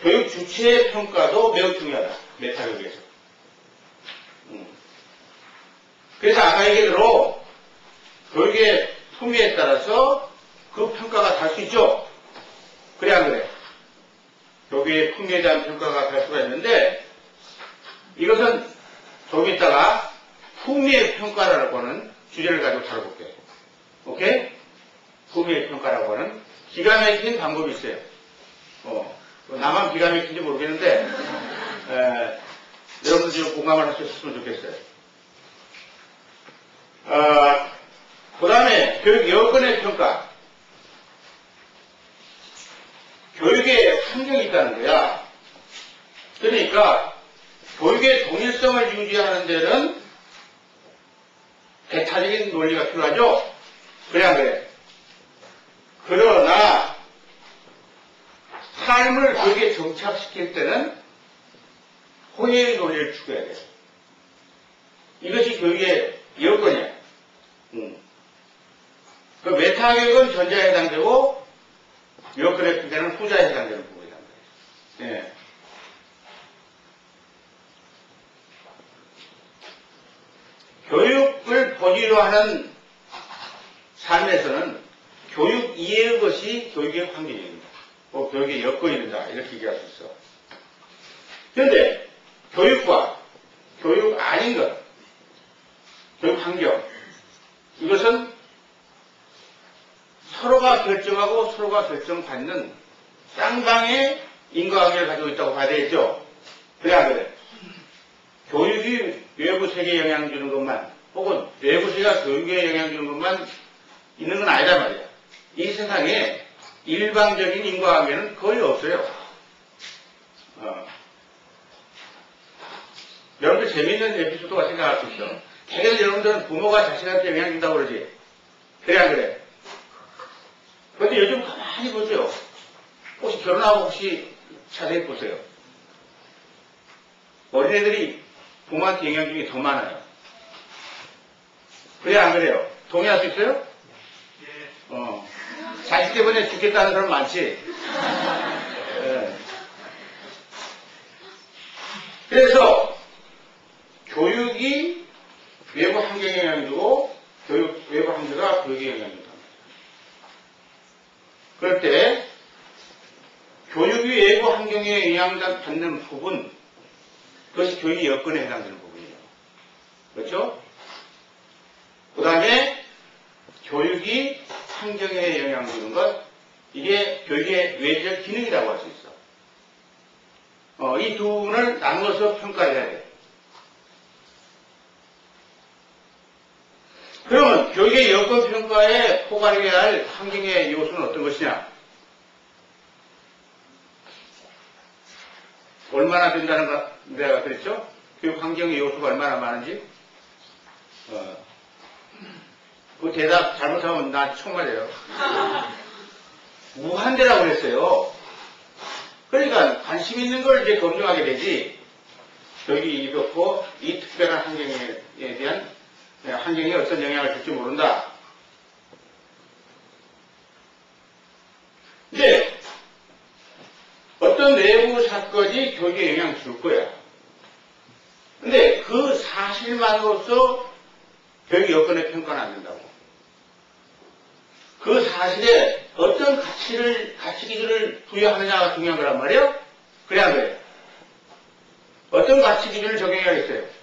교육 주체의 평가도 매우 중요하다. 메타교육에서. 그래서 아까 얘기대로 교육의 품위에 따라서 그 평가가 달 수 있죠. 그래 안 그래? 교육의 품위에 대한 평가가 달 수가 있는데 이것은 조금 있다가 품위의 평가라고 하는 주제를 가지고 다뤄볼게요. 오케이? 품위의 평가라고 하는 기가 막힌 방법이 있어요. 나만 기가 막힌지 모르겠는데 여러분들 좀 공감을 할 수 있었으면 좋겠어요. 그 다음에 교육 여건의 평가. 교육에 환경이 있다는 거야. 그러니까 교육의 동일성을 유지하는 데는 배타적인 논리가 필요하죠. 그래 안 그래? 그러나 삶을 교육에 정착시킬 때는 혼의 논리를 추구해야 돼요. 이것이 교육의 여건이야. 그 메타교육은 전자에 해당되고 여건의 평가는 후자에 해당되는 부분이란 말이에요. 예. 교육을 본의로 하는 삶에서는 교육 이해의 것이 교육의 환경입니다. 교육의 여건이다. 이렇게 얘기할 수 있어. 그런데 교육과 교육 아닌 것, 교육 환경, 이것은 서로가 결정하고 서로가 결정받는 쌍방의 인과관계를 가지고 있다고 봐야 되겠죠. 그래 안 그래? 교육이 외부 세계에 영향 주는 것만 혹은 외부 세계가 교육에 영향 주는 것만 있는 건 아니란 말이야. 이 세상에 일방적인 인과관계는 거의 없어요. 여러분들 재미있는 에피소드가 생각할 수 있어. 대개는 여러분들은 부모가 자식한테 영향 준다고 그러지. 그래 안 그래? 많이 보세요. 혹시 결혼하고 혹시 자세히 보세요. 어린애들이 부모한테 영향 중에 더 많아요. 그래, 안 그래요? 동의할 수 있어요? 자식 때문에 죽겠다는 사람 많지? 네. 그래서 교육이 외부 환경에 영향을 주고 외부 환경가 교육에 영향을 준다. 그럴 때 교육이 외부 환경에 영향받는 부분, 그것이 교육의 여건에 해당되는 부분이에요. 그렇죠? 그 다음에 교육이 환경에 영향을 주는 것, 이게 교육의 외적 기능이라고 할 수 있어. 이 두 부분을 나누어서 평가해야 돼. 그러면 교육의 여건 평가에 포괄해야 할 환경의 요소는 어떤 것이냐? 얼마나 된다는 거 내가 그랬죠? 교육 환경의 요소가 얼마나 많은지. 그 대답 잘못하면 나 총말이에요. 무한대라고 그랬어요. 그러니까 관심 있는 걸 이제 검증하게 되지. 교육이 이렇고 이 특별한 환경에 대한 환경에 어떤 영향을 줄지 모른다. 이제 어떤 내부 사건이 교육에 영향을 줄 거야. 근데 그 사실만으로서 교육 여건의 평가는 안 된다고. 그 사실에 어떤 가치 기준을 부여하느냐가 중요한 거란 말이에요? 그래, 안 그래? 어떤 가치 기준을 적용해야겠어요?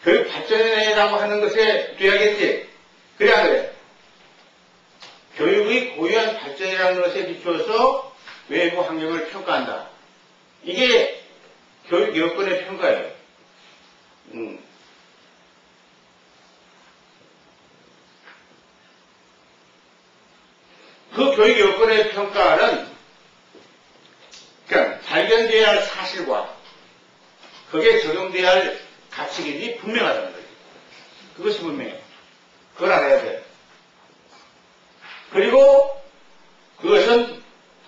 교육 발전이라고 하는 것에 돼야겠지? 그래, 안 그래? 교육의 고유한 발전이라는 것에 비추어서 외부 환경을 평가한다. 이게 교육 여건의 평가예요. 그 교육 여건의 평가는 그러니까 발견되어야 할 사실과 그게 적용되어야 할 가치기준이 분명하다는 거예요. 그것이 분명해요. 그걸 알아야 돼요. 그리고 그것은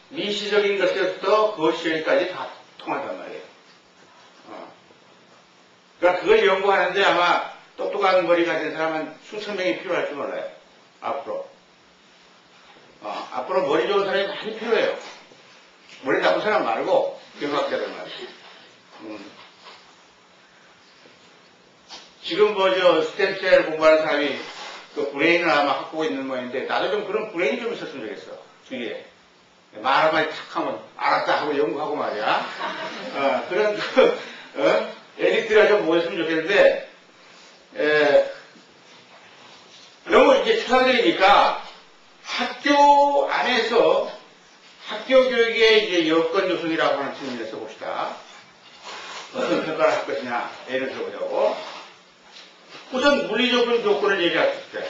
미시적인 것에서부터 거시적인까지 다 통한단 말이에요. 그러니까 그걸 연구하는데 아마 똑똑한 머리 가진 사람은 수천 명이 필요할지 몰라요. 앞으로. 앞으로 머리 좋은 사람이 많이 필요해요. 머리 나쁜 사람 말고 경학자들 말이에요. 지금 스템셀 공부하는 사람이 그 브레인을 아마 갖고 있는 모양인데 나도 좀 그런 브레인이 좀 있었으면 좋겠어. 주위에. 말 한마디 탁 하면 알았다 하고 연구하고 말이야. 그런 에릭트가 좀 모였으면 좋겠는데 너무 이제 추상적이니까 학교 안에서 학교 교육의 이제 여건 요소이라고 하는 측면에서 봅시다. 어떤 평가를 할 것이냐 예를 들어보자고. 우선 물리적인 조건을 얘기할 때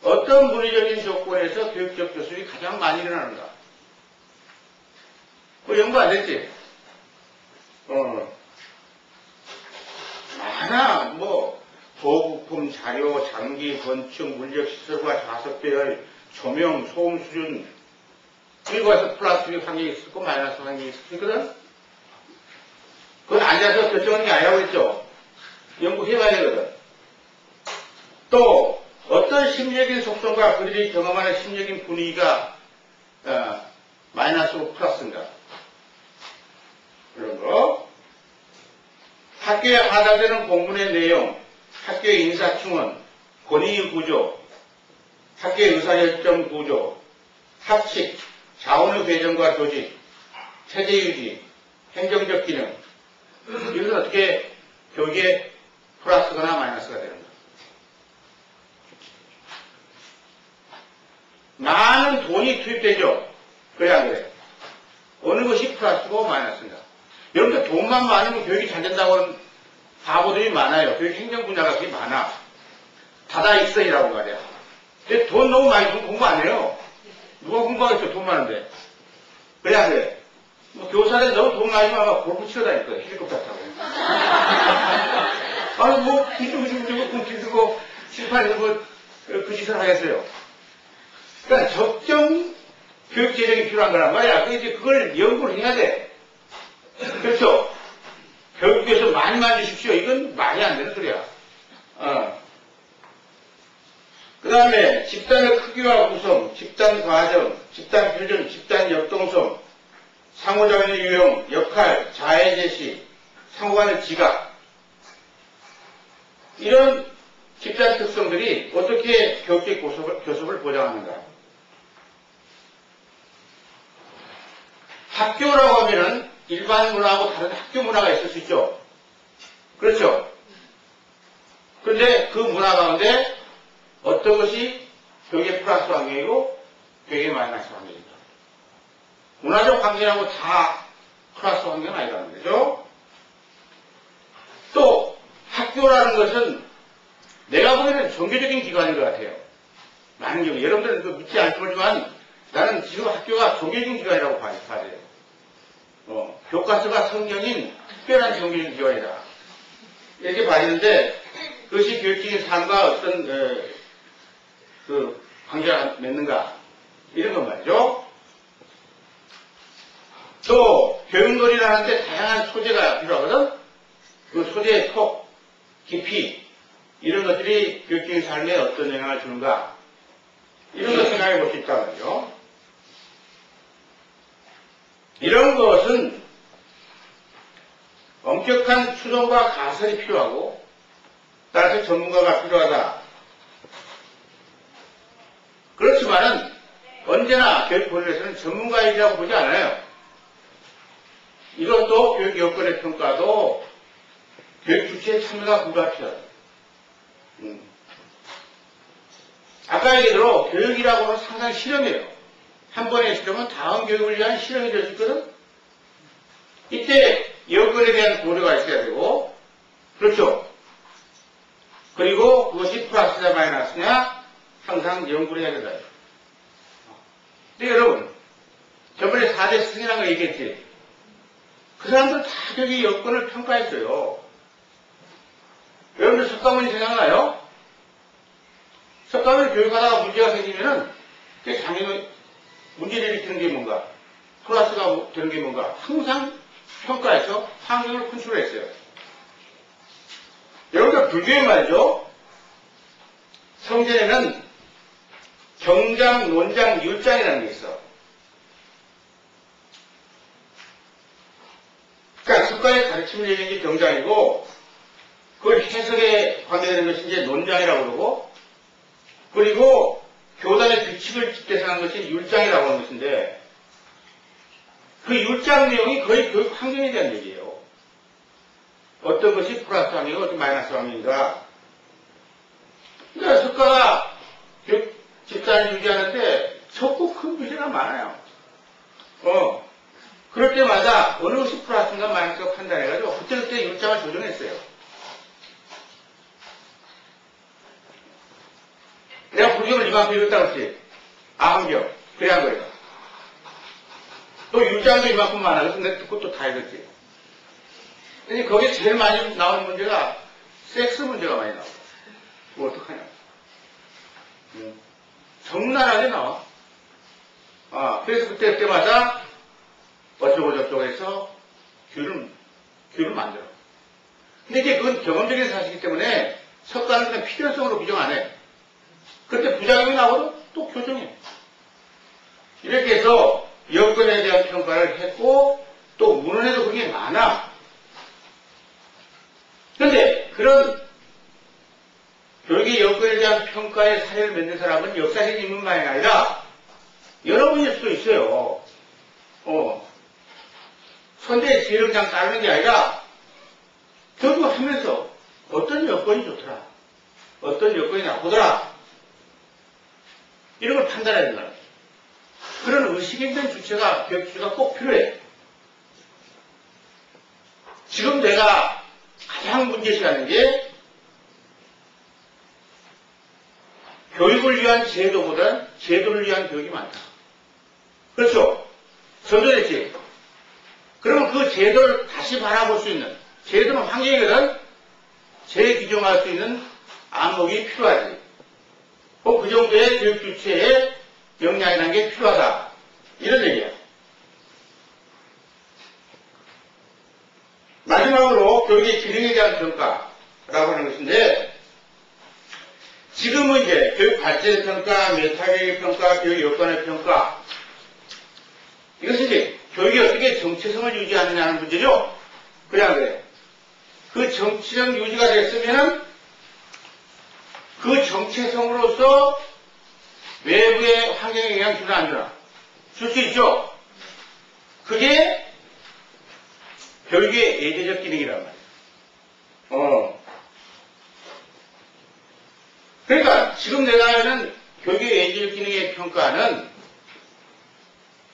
어떤 물리적인 조건에서 교육적 교습이 가장 많이 일어나는가? 그거 연구 안 됐지? 많아. 도구품, 자료, 장비, 건축, 물리적 시설과 좌석배열, 조명, 소음 수준, 그리고 와서 플러스 환경이 있었고 마이너스 환경이 있었거든? 그건 앉아서 결정하는 게 아니라고 했죠? 연구해봐야 되거든. 또 어떤 심리적인 속성과 그들이 경험하는 심리적인 분위기가 마이너스로 플러스인가? 그런 거. 학교에 하달되는 공문의 내용, 학교의 인사충원, 권위 구조, 학교의 의사결정 구조, 학칙, 자원의 배정과 조직, 체제 유지, 행정적 기능, 이것은 어떻게 교육에 플러스거나 마이너스가 되는 거예요. 많은 돈이 투입되죠. 그래 안 그래? 어느 것이 플러스고 마이너스인가? 여러분들 돈만 많으면 교육이 잘 된다고 하는 바보들이 많아요. 교육 행정 분야가 그게 많아. 다다익선이라고 말이야. 근데 돈 너무 많이 주면 공부 안 해요. 누가 공부하겠어, 돈 많은데. 그래 안 그래? 교사들 너무 돈 많이 주면 아마 골프 치러 다닐 거야. 헬리콥터 타고. 아니 기죽고 칠판에서 그지 짓을 하겠어요. 그러니까 적정 교육 재정이 필요한 거란 말이야. 이제 그걸 연구를 해야 돼. 그렇죠? 교육에서 많이 주십시오. 이건 말이 안 되는 소리야. 그 다음에 집단의 크기와 구성, 집단 과정, 집단 표준, 집단 역동성, 상호작용의 유형, 역할, 자해 제시, 상호간의 지각. 이런 집단 특성들이 어떻게 교육적 교섭을 보장하는가. 학교라고 하면은 일반 문화하고 다른 학교 문화가 있을 수 있죠. 그렇죠? 그런데 그 문화 가운데 어떤 것이 교육의 플러스 환경이고 교육의 마이너스 환경이다. 문화적 환경하고 다 플러스 환경은 아니라는 거죠. 또 학교라는 것은 내가 보기에는 종교적인 기관인 것 같아요. 많은 경우 여러분들은 그 믿지 않을 거지만 나는 지금 학교가 종교적인 기관이라고 봐요. 교과서가 성경인 특별한 종교적인 기관이다. 이렇게 봐지는데 그것이 교육적인 삶과 어떤 그 관계가 맺는가 이런 것 말이죠. 또 교육놀이라는 데 다양한 소재가 필요하거든. 그 소재의 폭, 깊이 이런 것들이 교육적인 삶에 어떤 영향을 주는가 이런 걸 생각해 볼 수 있단 말이죠. 이런 것은 엄격한 추론과 가설이 필요하고 따라서 전문가가 필요하다. 그렇지만은 언제나 교육 본원에서는 전문가이라고 보지 않아요. 이것도 교육 여건의 평가도 교육 주체의 참여가 불가피하다. 아까 얘기대로 교육이라고는 상당히 실험이에요. 한 번의 실험은 다음 교육을 위한 실험이 될 수 있거든. 이때 여건에 대한 고려가 있어야 되고, 그렇죠? 그리고 그것이 플러스냐 마이너스냐 항상 연구를 해야 된다. 근데 여러분, 저번에 4대 스승이라는 거 얘기했지? 그 사람들 다 교육의 여건을 평가했어요. 여러분들 석가모니 생각나요? 석가모니 교육하다가 문제가 생기면은 그게 당연히 문제를 일으키는 게 뭔가, 플러스가 되는 게 뭔가, 항상 평가해서 환경을 컨트롤했어요. 여러분들 불교에 말이죠. 성전에는 경장, 논장, 율장이라는 게 있어. 그러니까 석가의 가르침을 얘기하는 게 경장이고, 그걸 해석에 관계되는 것이 이제 논장이라고 그러고, 그리고 교단의 규칙을 집대성한 것이 율장이라고 하는 것인데, 그 율장 내용이 거의 교육 환경에 대한 얘기예요. 어떤 것이 플러스 환경이고 어떤 마이너스 환경인가. 그러니까 석가가 교육 집단을 유지하는데 적고 큰 문제가 많아요. 그럴 때마다 어느 것이 플러스인가 마이너스가 판단해가지고 그때그때 율장을 조정했어요. 내가 불경을 이만큼 읽었다고 했지. 아함경. 그래 한 거예요. 또 율장도 이만큼 많아. 그래서 내가 듣고 또 다 읽었지. 근데 거기에 제일 많이 나오는 문제가 섹스 문제가 많이 나와. 그거 어떡하냐. 적나라하게 나와. 그래서 그때마다 어쩌고 저쩌고 해서 규를 만들어. 근데 이제 그건 경험적인 사실이기 때문에 석가는 그냥 필요성으로 규정 안 해. 그때 부작용이 나오면 또 교정해. 이렇게 해서 여건에 대한 평가를 했고 또 문헌에도 그게 많아. 그런데 그런 교육의 여건에 대한 평가의 사례를 맺는 사람은 역사적 인물만이 아니라 여러분일 수도 있어요. 선대의 재령장 따르는 게 아니라 교육하면서 어떤 여건이 좋더라. 어떤 여건이 나쁘더라. 이런 걸 판단해야 된다. 그런 의식에 대한 주체가, 교육 주체가 꼭 필요해. 지금 내가 가장 문제시하는 게 교육을 위한 제도보다 제도를 위한 교육이 많다. 그렇죠? 전도됐지? 그러면 그 제도를 다시 바라볼 수 있는, 제도는 환경이거든? 재규정할 수 있는 안목이 필요하지. 그 정도의 교육 주체의 역량이라는 게 필요하다. 이런 얘기야. 마지막으로 교육의 기능에 대한 평가라고 하는 것인데, 지금은 이제 교육 발전의 평가, 메타교육의 평가, 교육 여건의 평가, 이것은 이제 교육이 어떻게 정체성을 유지하느냐는 문제죠. 그래. 그 정체성 유지가 됐으면 그 정체성으로서 외부의 환경에 영향 주나 안 주나? 줄 수 있죠. 그게 교육의 예제적 기능이란 말이에요. 그러니까 지금 내가 하는 교육의 예제적 기능의 평가는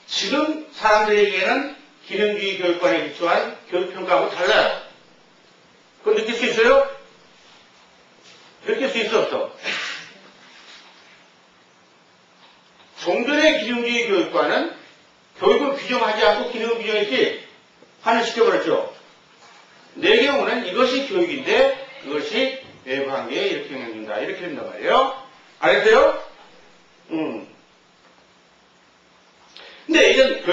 지금 사람들에게는 기능주의 교육관에 기초한 교육평가하고 달라요. 그거 느낄 수 있어요? 느낄 수 있어 없어? 종전의 기능주의 교육관은 교육을 규정하지 않고 기능을 규정했지 하늘시켜버렸죠. 내 경우는 이것이 교육인데 그것이 외부 환경에 이렇게 영향준다. 이렇게 된단 말이에요. 알겠어요? 근데 이런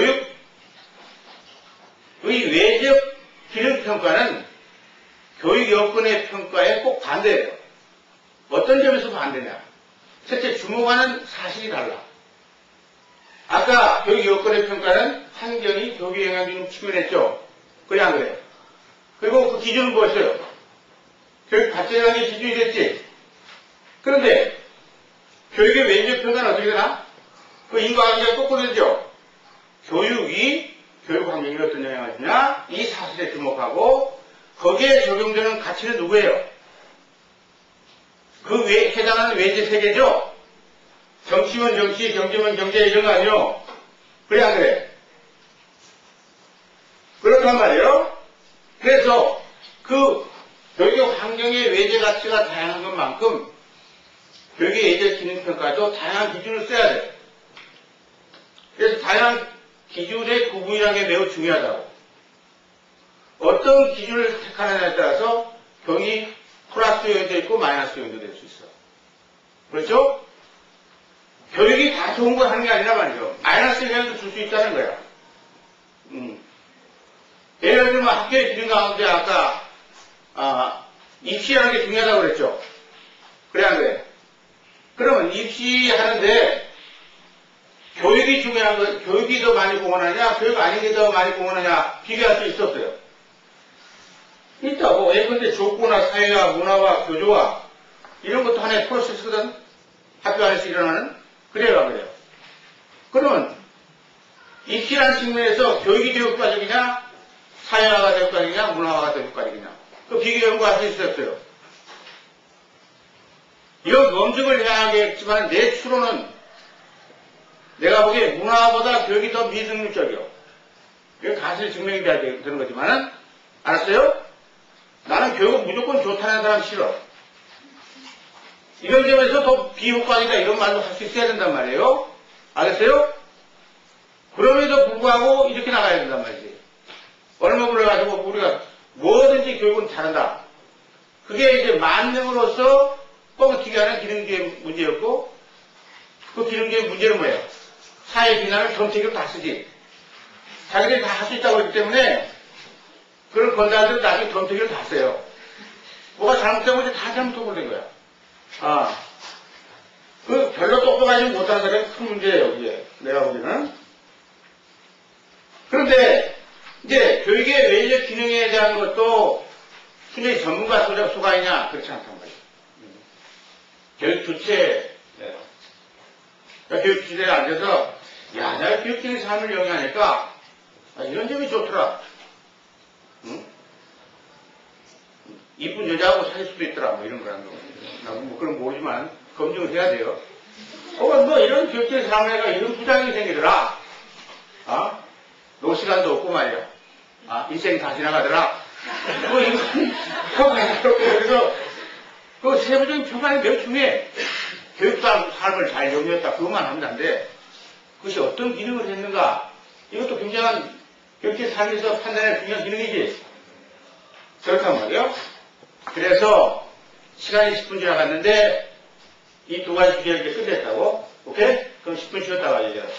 교육의 외적 기능평가는 교육 여건의 평가에 꼭 반대예요. 어떤 점에서 반대냐? 첫째, 주목하는 사실이 달라. 아까 교육 여건의 평가는 환경이 교육에 영향 주는 측면했죠. 그래 안 그래요? 그리고 그 기준은 뭐였어요? 교육 발전이라는 게 기준이 됐지. 그런데 교육의 외적 평가는 어떻게 되나? 그 인과관계가 거꾸로 되죠. 교육이 교육 환경에 어떤 영향을 주냐? 이 사실에 주목하고 거기에 적용되는 가치는 누구예요? 그 외에 해당하는 외제 세계죠? 정치면 정치, 경제면 경제 이런 거 아니요? 그래 안 그래? 그렇단 말이에요. 그래서 그 교육 환경의 외제 가치가 다양한 것만큼 교육의 예제 기능평가도 다양한 기준을 써야 돼요. 그래서 다양한 기준의 구분이라는 게 매우 중요하다고. 어떤 기준을 택하느냐에 따라서 교육이 플러스 요인도 있고 마이너스 요인도 될 수 있어. 그렇죠? 교육이 다 좋은 걸 하는 게 아니라 말이죠. 마이너스 영향도 줄 수 있다는 거야. 예를 들면 학교의 기준 가운데 아까 입시하는 게 중요하다고 그랬죠. 그래 안 그래? 그러면 입시하는데 교육이 중요한 거, 교육이 더 많이 공헌하냐, 교육 아닌 게 더 많이 공헌하냐 비교할 수 있었어요. 있다고. 예컨대 족구나 사회와 문화와 교조와 이런 것도 하나의 프로세스거든. 학교 안에서 일어나는. 그래요. 그러면 입시라는 측면에서 교육이 더 효과적이냐, 사회화가 더 효과적이냐, 문화화가 더 효과적이냐. 그 비교 연구할 수 있었어요. 이런 검증을 해야 하겠지만 내 추론은 내가 보기에 문화보다 교육이 더 미승률적이요. 이게 가설이 증명이 돼야 되는 거지만은, 알았어요? 나는 교육은 무조건 좋다는 사람 싫어. 이런 점에서 더 비효과적이다 이런 말도 할 수 있어야 된단 말이에요. 알겠어요? 그럼에도 불구하고 이렇게 나가야 된단 말이지. 얼마 불러가지고 우리가 뭐든지 교육은 잘한다. 그게 이제 만능으로서 뻥튀기 하는 기능주의 문제였고, 그 기능주의 문제는 뭐예요? 사회 비난을 정책으로 다 쓰지. 자기들이 다 할 수 있다고 그랬기 때문에 그런 권사들은 나중에 정책으로 다 써요. 뭐가 잘못되면 다 잘못하고 된 거야. 그 별로 똑똑하지 못한 사람이 큰 문제예요, 이게. 내가 보기에는. 그런데 이제 교육의 외적 기능에 대한 것도 순전히 전문가 소가 있냐? 그렇지 않단 말이에요. 교육 주체, 교육 주체에 앉아서 야, 내가 교육적인 삶을 영위하니까 이런 점이 좋더라. 응? 이쁜 여자하고 사귈 수도 있더라. 뭐 이런 거란 거. 뭐 그런 모르지만 검증을 해야 돼요. 뭐 이런 교육적인 삶을 해가 이런 부작용이 생기더라. 놀 시간도 없고 말이야. 인생 다 지나가더라. 뭐 이건 그래서 그 세부적인 평가는 매우 중요해. 교육과 삶을 잘 영위했다. 그것만 하면 안 돼. 그것이 어떤 기능을 했는가? 이것도 굉장한 교육의 삶에서 판단할 중요한 기능이지. 그렇단 말이에요. 그래서 시간이 10분 지나갔는데 이 두 가지 주제를 이제 끝냈다고? 오케이? 그럼 10분 쉬었다 와야 되겠다.